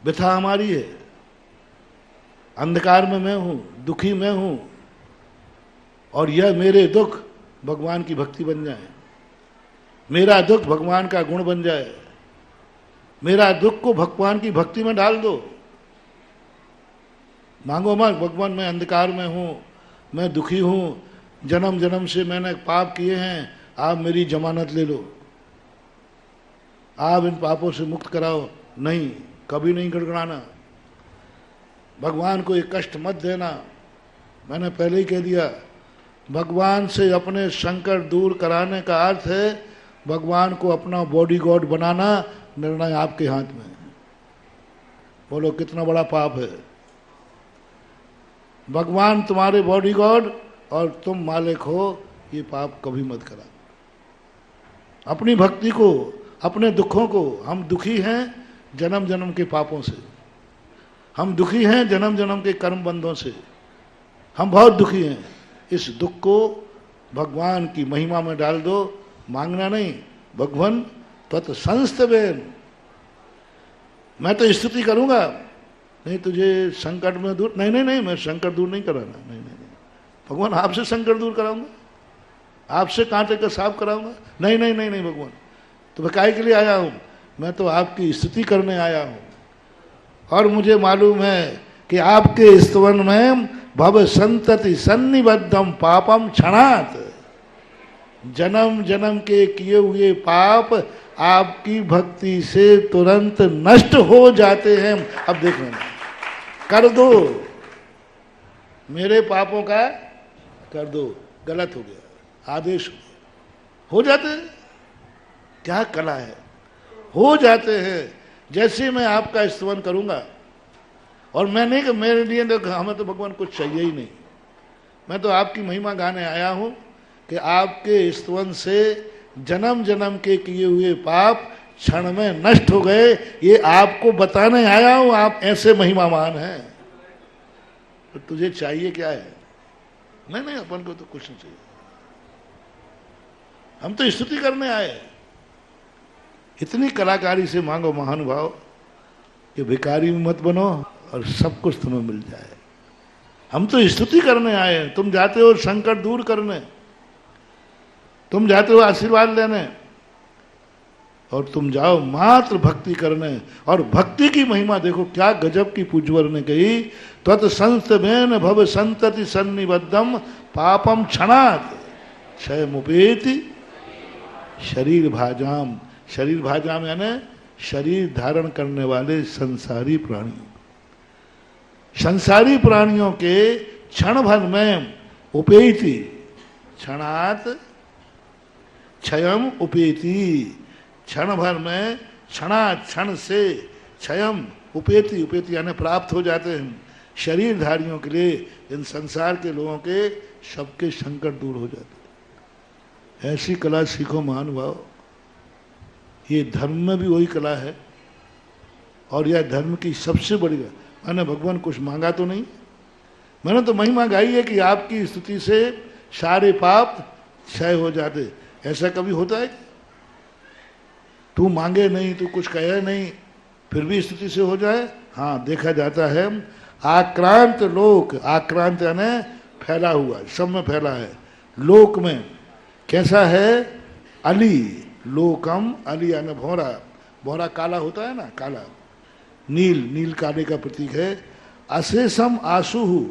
बिथा हमारी है, अंधकार में मैं हूं, दुखी मैं हूं, और यह मेरे दुख भगवान की भक्ति बन जाए, मेरा दुख भगवान का गुण बन जाए, मेरा दुख को भगवान की भक्ति में डाल दो। मांगो मत भगवान मैं अंधकार में हूं, मैं दुखी हूं, जन्म जन्म से मैंने पाप किए हैं, आप मेरी जमानत ले लो, आप इन पापों से मुक्त कराओ। नहीं, कभी नहीं गड़गड़ाना, भगवान को एक कष्ट मत देना। मैंने पहले ही कह दिया, भगवान से अपने संकट दूर कराने का अर्थ है भगवान को अपना बॉडी गॉड बनाना। निर्णय आपके हाथ में है। बोलो कितना बड़ा पाप है। भगवान तुम्हारे बॉडी गॉड और तुम मालिक हो, ये पाप कभी मत करा। अपनी भक्ति को, अपने दुखों को, हम दुखी हैं जन्म जन्म के पापों से, हम दुखी हैं जन्म जन्म के कर्म बंधों से, हम बहुत दुखी हैं। इस दुख को भगवान की महिमा में डाल दो, मांगना नहीं। भगवान तत् संस्तवेन, मैं तो स्तुति करूंगा, नहीं तुझे संकट में दूर, नहीं नहीं नहीं, मैं संकट दूर नहीं कराना, नहीं नहीं नहीं, भगवान आपसे संकट दूर कराऊंगा, आपसे कांटे का साफ कराऊंगा, नहीं नहीं नहीं नहीं भगवान, तो मैं काहे के लिए आया हूं? मैं तो आपकी स्तुति करने आया हूं, और मुझे मालूम है कि आपके स्तवन में भव संतति सन्निबद्धम पापम क्षणात, जन्म जन्म के किए हुए पाप आपकी भक्ति से तुरंत नष्ट हो जाते हैं। अब देख लेना, कर दो, मेरे पापों का कर दो, गलत हो गया, आदेश हो जाते हैं। क्या कला है, हो जाते हैं। जैसे मैं आपका स्तवन करूंगा, और मैं नहीं कि मेरे लिए तो हमें तो भगवान कुछ चाहिए ही नहीं, मैं तो आपकी महिमा गाने आया हूं कि आपके स्तवन से जन्म जन्म के किए हुए पाप क्षण में नष्ट हो गए, ये आपको बताने आया हूं। आप ऐसे महिमावान हैं, तो तुझे चाहिए क्या है? नहीं नहीं, अपन को तो कुछ नहीं चाहिए, हम तो स्तुति करने आए। इतनी कलाकारी से मांगो महानुभाव कि भिखारी मत बनो और सब कुछ तुम्हें मिल जाए। हम तो स्तुति करने आए हैं, तुम जाते हो संकट दूर करने, तुम जाते हो आशीर्वाद लेने, और तुम जाओ मात्र भक्ति करने। और भक्ति की महिमा देखो क्या गजब की पूज्यवर ने कही, त्वत् संस्तवेन भव संतति सन्निबद्धम पापम क्षणात् क्षयमुपेति शरीर भाजाम। शरीर भाजाम यानी शरीर धारण करने वाले संसारी प्राणी, संसारी प्राणियों के क्षण भर में उपेति, क्षणात् क्षयम उपेति, क्षण भर में, क्षणात् क्षण से, क्षयम उपेति, उपेति यानी प्राप्त हो जाते हैं। शरीरधारियों के लिए, इन संसार के लोगों के सबके संकट दूर हो जाते हैं। ऐसी कला सीखो महानुभाव। ये धर्म में भी वही कला है, और यह धर्म की सबसे बड़ी। मैंने भगवान कुछ मांगा तो नहीं, मैंने तो महिमा गाई है कि आपकी स्तुति से सारे पाप क्षय हो जाते। ऐसा कभी होता है? तू मांगे नहीं, तू कुछ कहे नहीं, फिर भी स्तुति से हो जाए? हाँ, देखा जाता है। आक्रांत लोक, आक्रांत यानी फैला हुआ, सब में फैला है। लोक में कैसा है? अली, लोकम, अली यानी भौरा, भौरा काला होता है ना, काला, नील, नील काले का प्रतीक है। अशेषम आशुहु,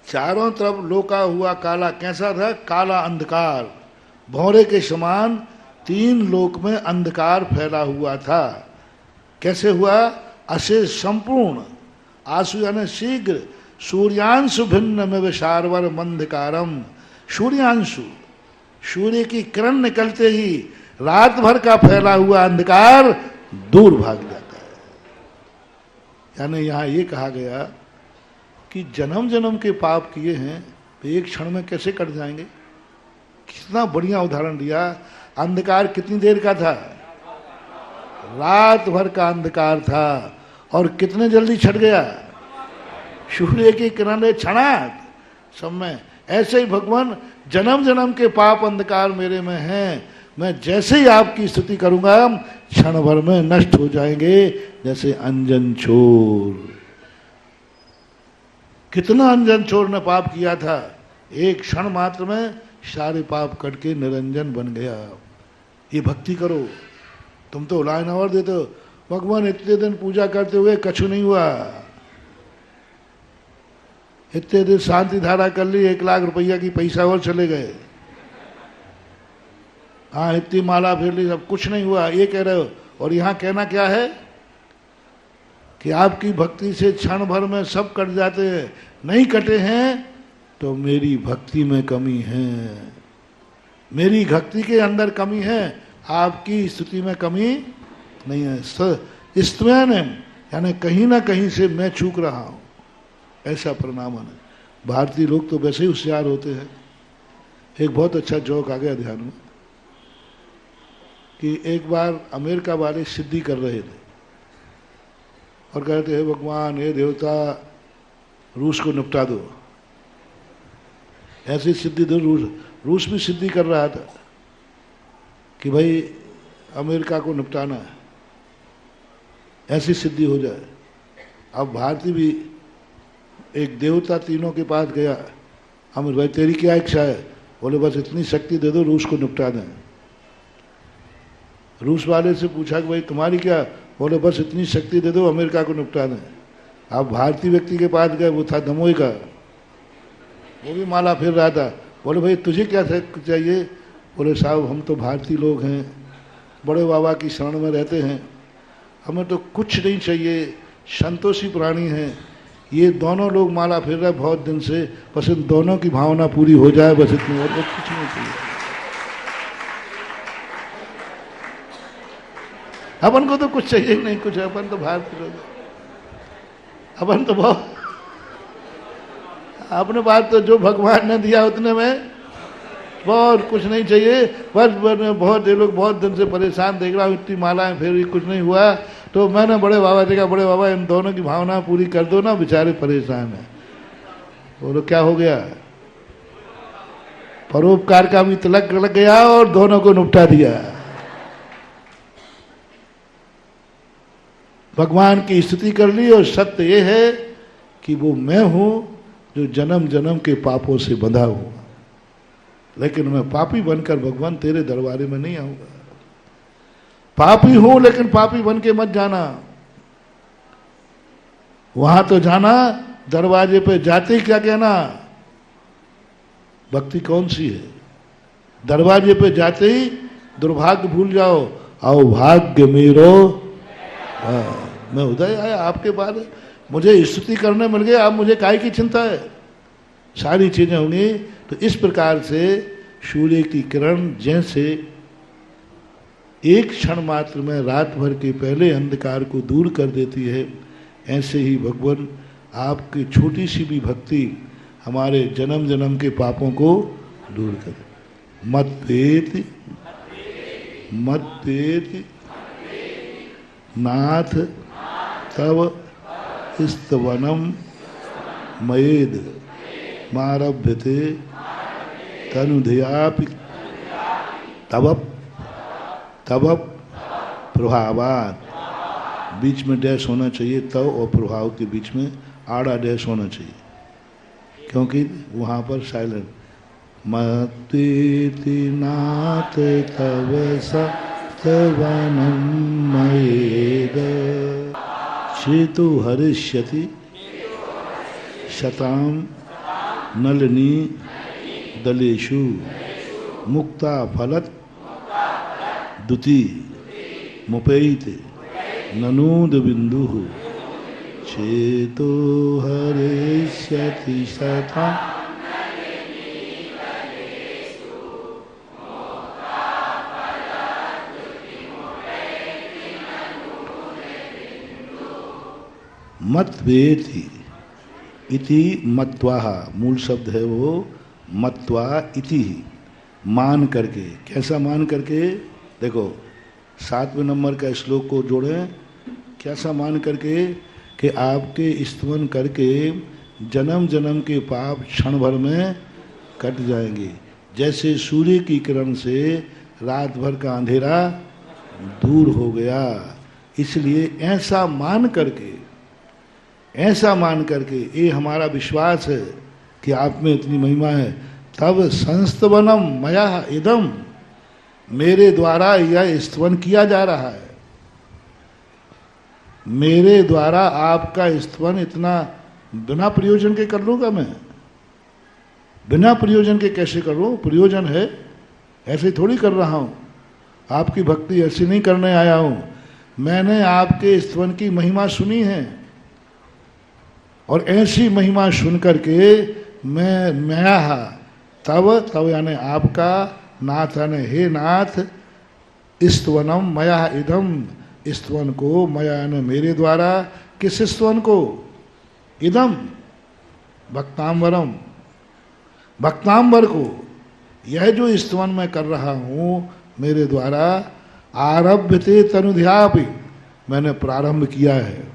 चारों तरफ लोका हुआ काला। कैसा था? काला अंधकार, भौरे के समान तीन लोक में अंधकार फैला हुआ था। कैसे हुआ? अशेष, संपूर्ण, आशु यानी शीघ्र, सूर्यांशु भिन्न में विशारवर मंधकारम। सूर्यांशु, सूर्य की किरण निकलते ही रात भर का फैला हुआ अंधकार दूर भाग जाता है। यानी यहां ये कहा गया कि जन्म जन्म के पाप किए हैं तो एक क्षण में कैसे कट जाएंगे। कितना बढ़िया उदाहरण दिया। अंधकार कितनी देर का था? रात भर का अंधकार था, और कितने जल्दी छट गया? सूर्य की किरण क्षणात सब में। ऐसे ही भगवान जन्म जन्म के पाप अंधकार मेरे में हैं, मैं जैसे ही आपकी स्तुति करूंगा क्षण भर में नष्ट हो जाएंगे, जैसे अंजन छोर। कितना अंजन छोर ने पाप किया था, एक क्षण मात्र में सारे पाप कट के निरंजन बन गया। ये भक्ति करो। तुम तो लाइन और देते हो, भगवान इतने दिन पूजा करते हुए कछु नहीं हुआ, इतने दिन शांति धारा कर ली, 1 लाख रुपया की पैसा और चले गए, हाँ इतनी माला फेर ली, सब कुछ नहीं हुआ, ये कह रहे हो। और यहाँ कहना क्या है कि आपकी भक्ति से क्षण भर में सब कट जाते हैं। नहीं कटे हैं तो मेरी भक्ति में कमी है, मेरी भक्ति के अंदर कमी है, आपकी स्तुति में कमी नहीं है। स्तुयन यानी कहीं ना कहीं से मैं चूक रहा हूँ, ऐसा परिणाम है। भारतीय लोग तो वैसे ही होशियार होते हैं। एक बहुत अच्छा जोक आ गया ध्यान में कि एक बार अमेरिका वाले सिद्धि कर रहे थे और कहते हे भगवान, हे देवता, रूस को निपटा दो, ऐसी सिद्धि दो। रूस भी सिद्धि कर रहा था कि भाई अमेरिका को निपटाना है, ऐसी सिद्धि हो जाए। अब भारतीय भी एक देवता तीनों के पास गया, अमीर भाई तेरी क्या इच्छा है? बोले बस इतनी शक्ति दे दो, रूस को निपटा दें। रूस वाले से पूछा कि भाई तुम्हारी क्या? बोले बस इतनी शक्ति दे दो, अमेरिका को निपटा दें। आप भारतीय व्यक्ति के पास गए, वो था दमोई का, वो भी माला फेर रहा था। बोले भाई तुझे क्या चाहिए? बोले साहब हम तो भारतीय लोग हैं, बड़े बाबा की शरण में रहते हैं, हमें तो कुछ नहीं चाहिए, संतोषी प्राणी हैं। ये दोनों लोग माला फेर रहे बहुत दिन से, बस इन दोनों की भावना पूरी हो जाए, बस इतनी, और कुछ नहीं चाहिए। अपन को तो कुछ चाहिए नहीं, कुछ अपन तो भारतीय लोग, अपन तो बहुत अपने बात तो जो भगवान ने दिया उतने में बहुत, कुछ नहीं चाहिए। बस बहुत ये लोग बहुत दिन से परेशान देख रहा हूँ, इतनी मालाएं फिर भी कुछ नहीं हुआ, तो मैंने बड़े बाबा देखा, बड़े बाबा इन दोनों की भावना पूरी कर दो ना, बेचारे परेशान हैं। बोलो क्या हो गया? परोपकार का भी तिलक लग गया और दोनों को निपटा दिया। भगवान की स्तुति कर ली और सत्य ये है कि वो मैं हूं जो जन्म जन्म के पापों से बंधा हुआ, लेकिन मैं पापी बनकर भगवान तेरे दरबारे में नहीं आऊंगा। पापी हूं लेकिन पापी बन के मत जाना, वहां तो जाना, दरवाजे पे जाते ही क्या कहना? भक्ति कौन सी है? दरवाजे पे जाते ही दुर्भाग्य भूल जाओ, आओ भाग्य मेरो, मैं उदय आया आपके बाद, मुझे स्तुति करने मिल गए, अब मुझे काय की चिंता है, सारी चीजें होंगी। तो इस प्रकार से सूर्य की किरण जैसे एक क्षण मात्र में रात भर के पहले अंधकार को दूर कर देती है, ऐसे ही भगवान आपकी छोटी सी भी भक्ति हमारे जन्म जन्म के पापों को दूर कर। मत पेति मत पेति नाथ तव स्तवनम मयेद मारभ्यते तनुधयापि तव तव प्रभावात। बीच में डैश होना चाहिए, तव और प्रभाव के बीच में आड़ा डैश होना चाहिए, क्योंकि वहाँ पर साइलेंट। मत्वेति नाथ तव सत्वनं मयेद चेतो हरिष्यति शताम नलिनी दलेषु मुक्ता फलत दुति मुपैत ननूद बिंदु चेतो हरिष्यति शताम। मत्वेति इति मत्वाह, मूल शब्द है वो मत्वा इति ही, मान करके। कैसा मान करके? देखो 7वें नंबर का श्लोक को जोड़ें, कैसा मान करके? कि आपके स्तवन करके जन्म जन्म के पाप क्षण भर में कट जाएंगे। जैसे सूर्य की किरण से रात भर का अंधेरा दूर हो गया। इसलिए ऐसा मान करके ये हमारा विश्वास है कि आप में इतनी महिमा है, तब संस्तवनम मया इदम, मेरे द्वारा यह स्तवन किया जा रहा है। मेरे द्वारा आपका स्तवन इतना बिना प्रयोजन के कर लूंगा मैं? बिना प्रयोजन के कैसे कर लूं? प्रयोजन है, ऐसे थोड़ी कर रहा हूं। आपकी भक्ति ऐसी नहीं करने आया हूं। मैंने आपके स्तवन की महिमा सुनी है और ऐसी महिमा सुन करके मैं तब यानी आपका नाथ यानी हे नाथ, स्तवनम मया इदम, स्तवन को मया यानी मेरे द्वारा, किस स्तवन को? इदम भक्तांबरम, भक्तांबर को। यह जो स्तवन मैं कर रहा हूं मेरे द्वारा, आरभ्यते तनुध्यापि, मैंने प्रारंभ किया है।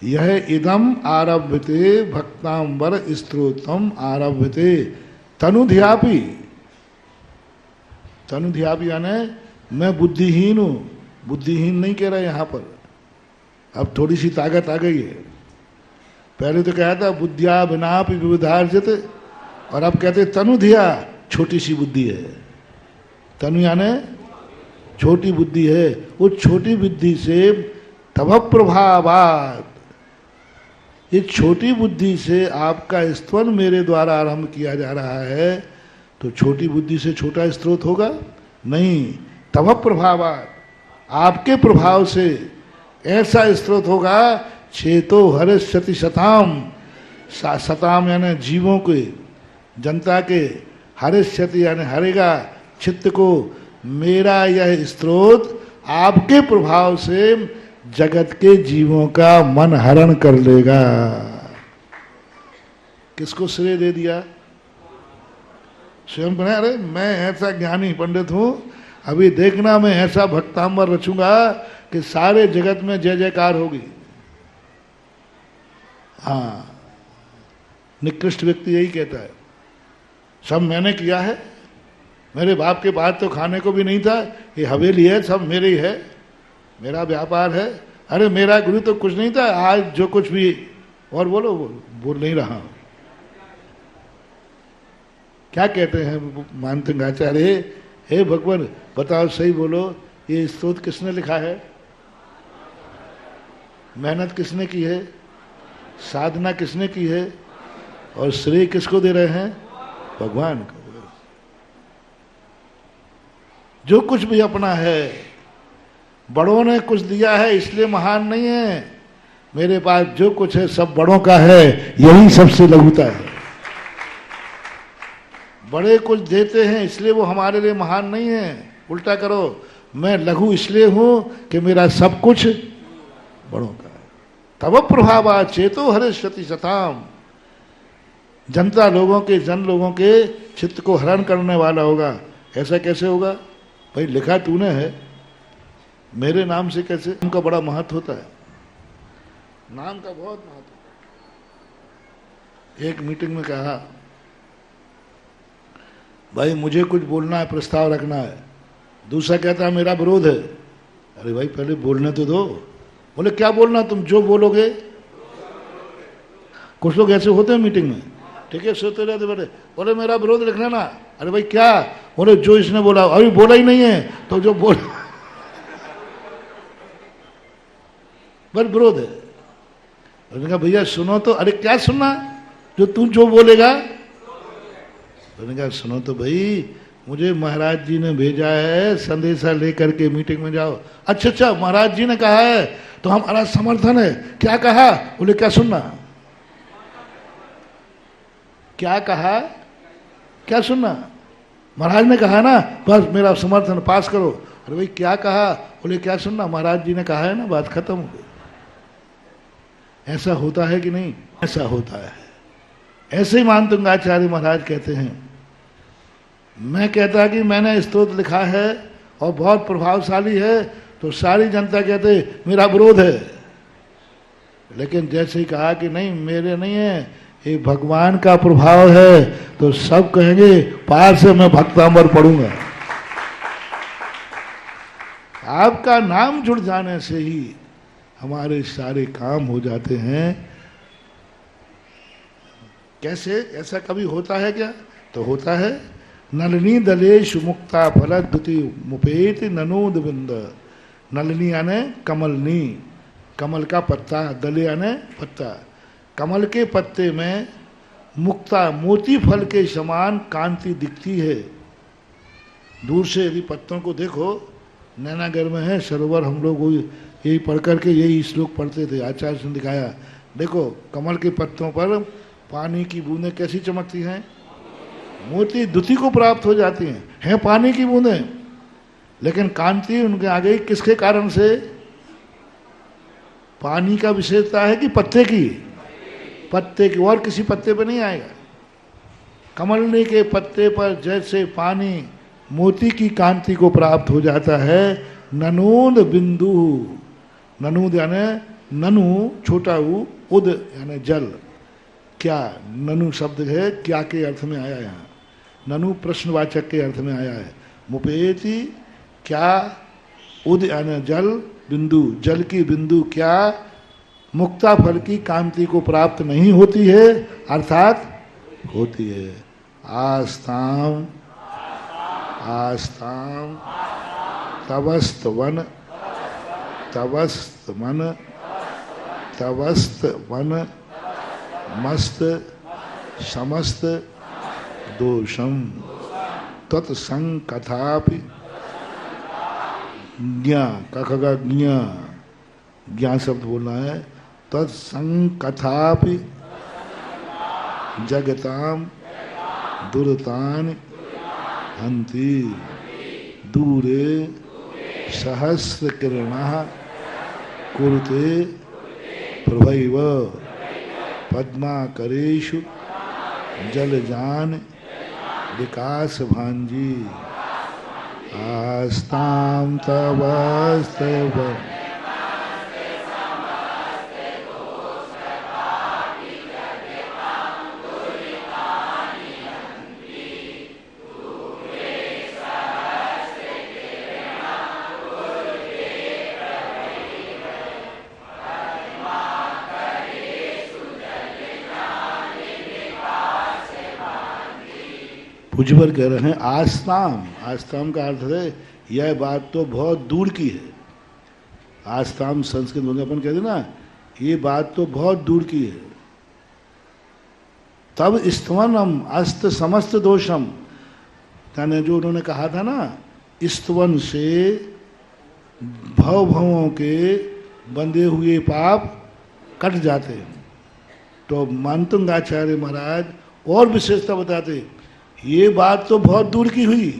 यह इदम आरभ्यते भक्तांबर स्तोत्रम आरभ्यते तनुध्यापि। तनुध्यापि यानी मैं बुद्धिहीन हूं। बुद्धिहीन नहीं कह रहा यहां पर, अब थोड़ी सी ताकत आ गई है। पहले तो कहा था बुद्धिया बिनापि विविधार्जित, और अब कहते तनुधिया, छोटी सी बुद्धि है। तनु यानी छोटी बुद्धि है। वो छोटी बुद्धि से तभ प्रभावात, इस छोटी बुद्धि से आपका स्तवन मेरे द्वारा आरंभ किया जा रहा है। तो छोटी बुद्धि से छोटा स्रोत होगा नहीं। तभ प्रभावात, आपके प्रभाव से ऐसा स्रोत होगा। चेतो हर्षति शताम, शताम यानी जीवों के, जनता के, हर्षति यानी हरेगा चित्त को। मेरा यह स्रोत आपके प्रभाव से जगत के जीवों का मन हरण कर लेगा। किसको श्रेय दे दिया? स्वयं बना। अरे मैं ऐसा ज्ञानी पंडित हूं, अभी देखना मैं ऐसा भक्तांबर रचूंगा कि सारे जगत में जय जयकार होगी। हाँ, निकृष्ट व्यक्ति यही कहता है, सब मैंने किया है, मेरे बाप के बाद तो खाने को भी नहीं था, ये हवेली है, सब मेरे ही है, मेरा व्यापार है। अरे मेरा गुरु तो कुछ नहीं था, आज जो कुछ भी। और बोलो, बोल नहीं रहा हूं। क्या कहते हैं मानसिंहाचार्य, हे भगवान बताओ सही बोलो, ये स्तोत्र किसने लिखा है? मेहनत किसने की है? साधना किसने की है? और श्रेय किसको दे रहे हैं? भगवान को। जो कुछ भी अपना है, बड़ों ने कुछ दिया है इसलिए महान नहीं है। मेरे पास जो कुछ है सब बड़ों का है, यही सबसे लघुता है। बड़े कुछ देते हैं इसलिए वो हमारे लिए महान नहीं है। उल्टा करो, मैं लघु इसलिए हूं कि मेरा सब कुछ बड़ों का है। तब प्रभावा चेतो हर्षति शताम, जनता लोगों के, जन लोगों के चित्त को हरण करने वाला होगा। ऐसा कैसे होगा भाई? लिखा तूने है, मेरे नाम से कैसे? नाम का बड़ा महत्व होता है, नाम का बहुत महत्व। एक मीटिंग में कहा, भाई मुझे कुछ बोलना है, प्रस्ताव रखना है। दूसरा कहता है मेरा विरोध है। अरे भाई पहले बोलने तो दो। बोले क्या बोलना? तुम जो बोलोगे। कुछ लोग ऐसे होते हैं मीटिंग में, ठीक है, सोते रहते बैठे। बोले मेरा विरोध लिखना ना। अरे भाई क्या? बोले जो इसने बोला। अभी बोला ही नहीं है तो जो बोल बस विरोध है। उन्होंने कहा भैया सुनो तो। अरे क्या सुनना? जो बोलेगा। उन्होंने कहा सुनो तो भाई, मुझे महाराज जी ने भेजा है, संदेशा लेकर के मीटिंग में जाओ। अच्छा, महाराज जी ने कहा है तो हमारा समर्थन है। क्या कहा? बोले क्या सुनना? क्या कहा? क्या सुनना? महाराज ने कहा ना, बस मेरा समर्थन, पास करो। अरे भाई क्या कहा? बोले क्या सुनना? महाराज जी ने कहा है ना, बात खत्म हो गई। ऐसा होता है कि नहीं? ऐसा होता है। ऐसे ही मानसिंहाचार्य महाराज कहते हैं, मैं कहता कि मैंने स्तोत्र लिखा है और बहुत प्रभावशाली है, तो सारी जनता कहते मेरा विरोध है। लेकिन जैसे ही कहा कि नहीं मेरे नहीं है, ये भगवान का प्रभाव है, तो सब कहेंगे पार से मैं भक्तांबर पढ़ूंगा। आपका नाम जुड़ जाने से ही हमारे सारे काम हो जाते हैं। कैसे? ऐसा कभी होता है क्या? तो होता है। नलिनी दलेश मुक्ता फल द्युति मुपेत ननोद बिंद। नलिनी यानी कमलनी, कमल का पत्ता, दले यानी पत्ता। कमल के पत्ते में मुक्ता मोती फल के समान कांति दिखती है। दूर से यदि पत्तों को देखो, नैनागढ़ में है सरोवर, हम लोग यही पढ़ करके यही श्लोक पढ़ते थे, आचार्य ने दिखाया। देखो कमल के पत्तों पर पानी की बूंदें कैसी चमकती हैं, मोती द्युति को प्राप्त हो जाती हैं पानी की बूंदें, लेकिन कांति उनके आ गई किसके कारण से? पानी का विशेषता है कि पत्ते की? पत्ते की, और किसी पत्ते पर नहीं आएगा। कमलनी के पत्ते पर जैसे पानी मोती की कांति को प्राप्त हो जाता है, ननूद बिंदु, ननूद यानी ननु छोटा ऊ, उद यानी जल। क्या ननु शब्द है, क्या के अर्थ में आया यहाँ? ननु प्रश्नवाचक के अर्थ में आया है। मुपेति क्या, उद यानी जल, बिंदु जल की बिंदु क्या मुक्ता फल की कांति को प्राप्त नहीं होती है, अर्थात होती है। आस्ताम आस्ताम तवस्त वन, तवस्त मन, तवस्त वन मस्त समस्त दोषम तत्संकथापि ज्ञा, कखगा ज्ञा, ज्ञा शब्द बोलना है। तत्संकथापि जगताम दुरतान हंति दूरे सहस्र किरणः कुरुते प्रभैव पद्माकरेषु जलजान विकास भांजी। आस्ताम तवस्तव पूज्यवर कह रहे हैं आस्ताम, आस्ताम का अर्थ है यह बात तो बहुत दूर की है। आस्ताम संस्कृत में अपन कहते ना, ये बात तो बहुत दूर की है। तब स्तवनम अस्त समस्त दोषम, यानी जो उन्होंने कहा था ना, स्तवन से भवों के बंधे हुए पाप कट जाते हैं। तो मानतुंगाचार्य महाराज और विशेषता बताते, ये बात तो बहुत दूर की हुई,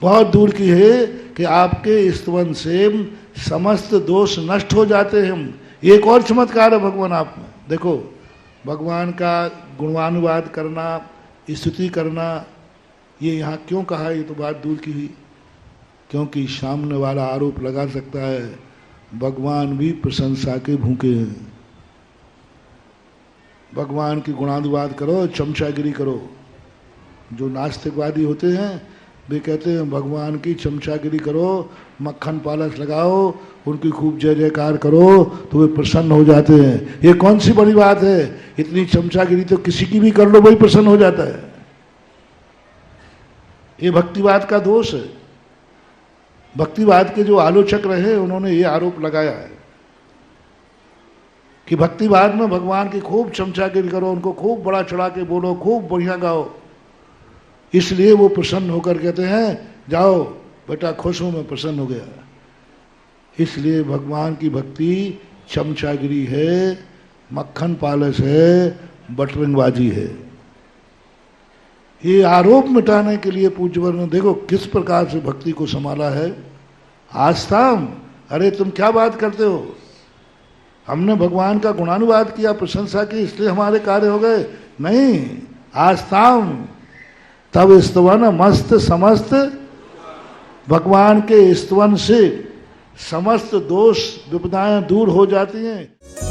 बहुत दूर की है कि आपके स्तवन से समस्त दोष नष्ट हो जाते हैं। एक और चमत्कार है भगवान आप में। देखो भगवान का गुणानुवाद करना, स्तुति करना, ये यहाँ क्यों कहा? ये तो बात दूर की हुई, क्योंकि सामने वाला आरोप लगा सकता है भगवान भी प्रशंसा के भूखे हैं। भगवान की गुणानुवाद करो, चमचागिरी करो। जो नास्तिकवादी होते हैं वे कहते हैं भगवान की चमचागिरी करो, मक्खन पालक लगाओ, उनकी खूब जय जयकार करो तो वे प्रसन्न हो जाते हैं। ये कौन सी बड़ी बात है? इतनी चमचागिरी तो किसी की भी कर लो वही प्रसन्न हो जाता है। ये भक्तिवाद का दोष है। भक्तिवाद के जो आलोचक रहे उन्होंने ये आरोप लगाया है कि भक्तिवाद में भगवान की खूब चमचागिरी करो, उनको खूब बड़ा चढ़ा के बोलो, खूब बढ़िया गाओ, इसलिए वो प्रसन्न होकर कहते हैं जाओ बेटा खुश हूं, मैं प्रसन्न हो गया। इसलिए भगवान की भक्ति चमचागिरी है, मक्खन पालस है, बटरंगबाजी है। ये आरोप मिटाने के लिए पूज्यवर ने देखो किस प्रकार से भक्ति को संभाला है। आस्ताम, अरे तुम क्या बात करते हो? हमने भगवान का गुणानुवाद किया, प्रशंसा की, इसलिए हमारे कार्य हो गए? नहीं, आस्ताम तब स्तवन मस्त समस्त, भगवान के स्तवन से समस्त दोष विपदाएं दूर हो जाती हैं।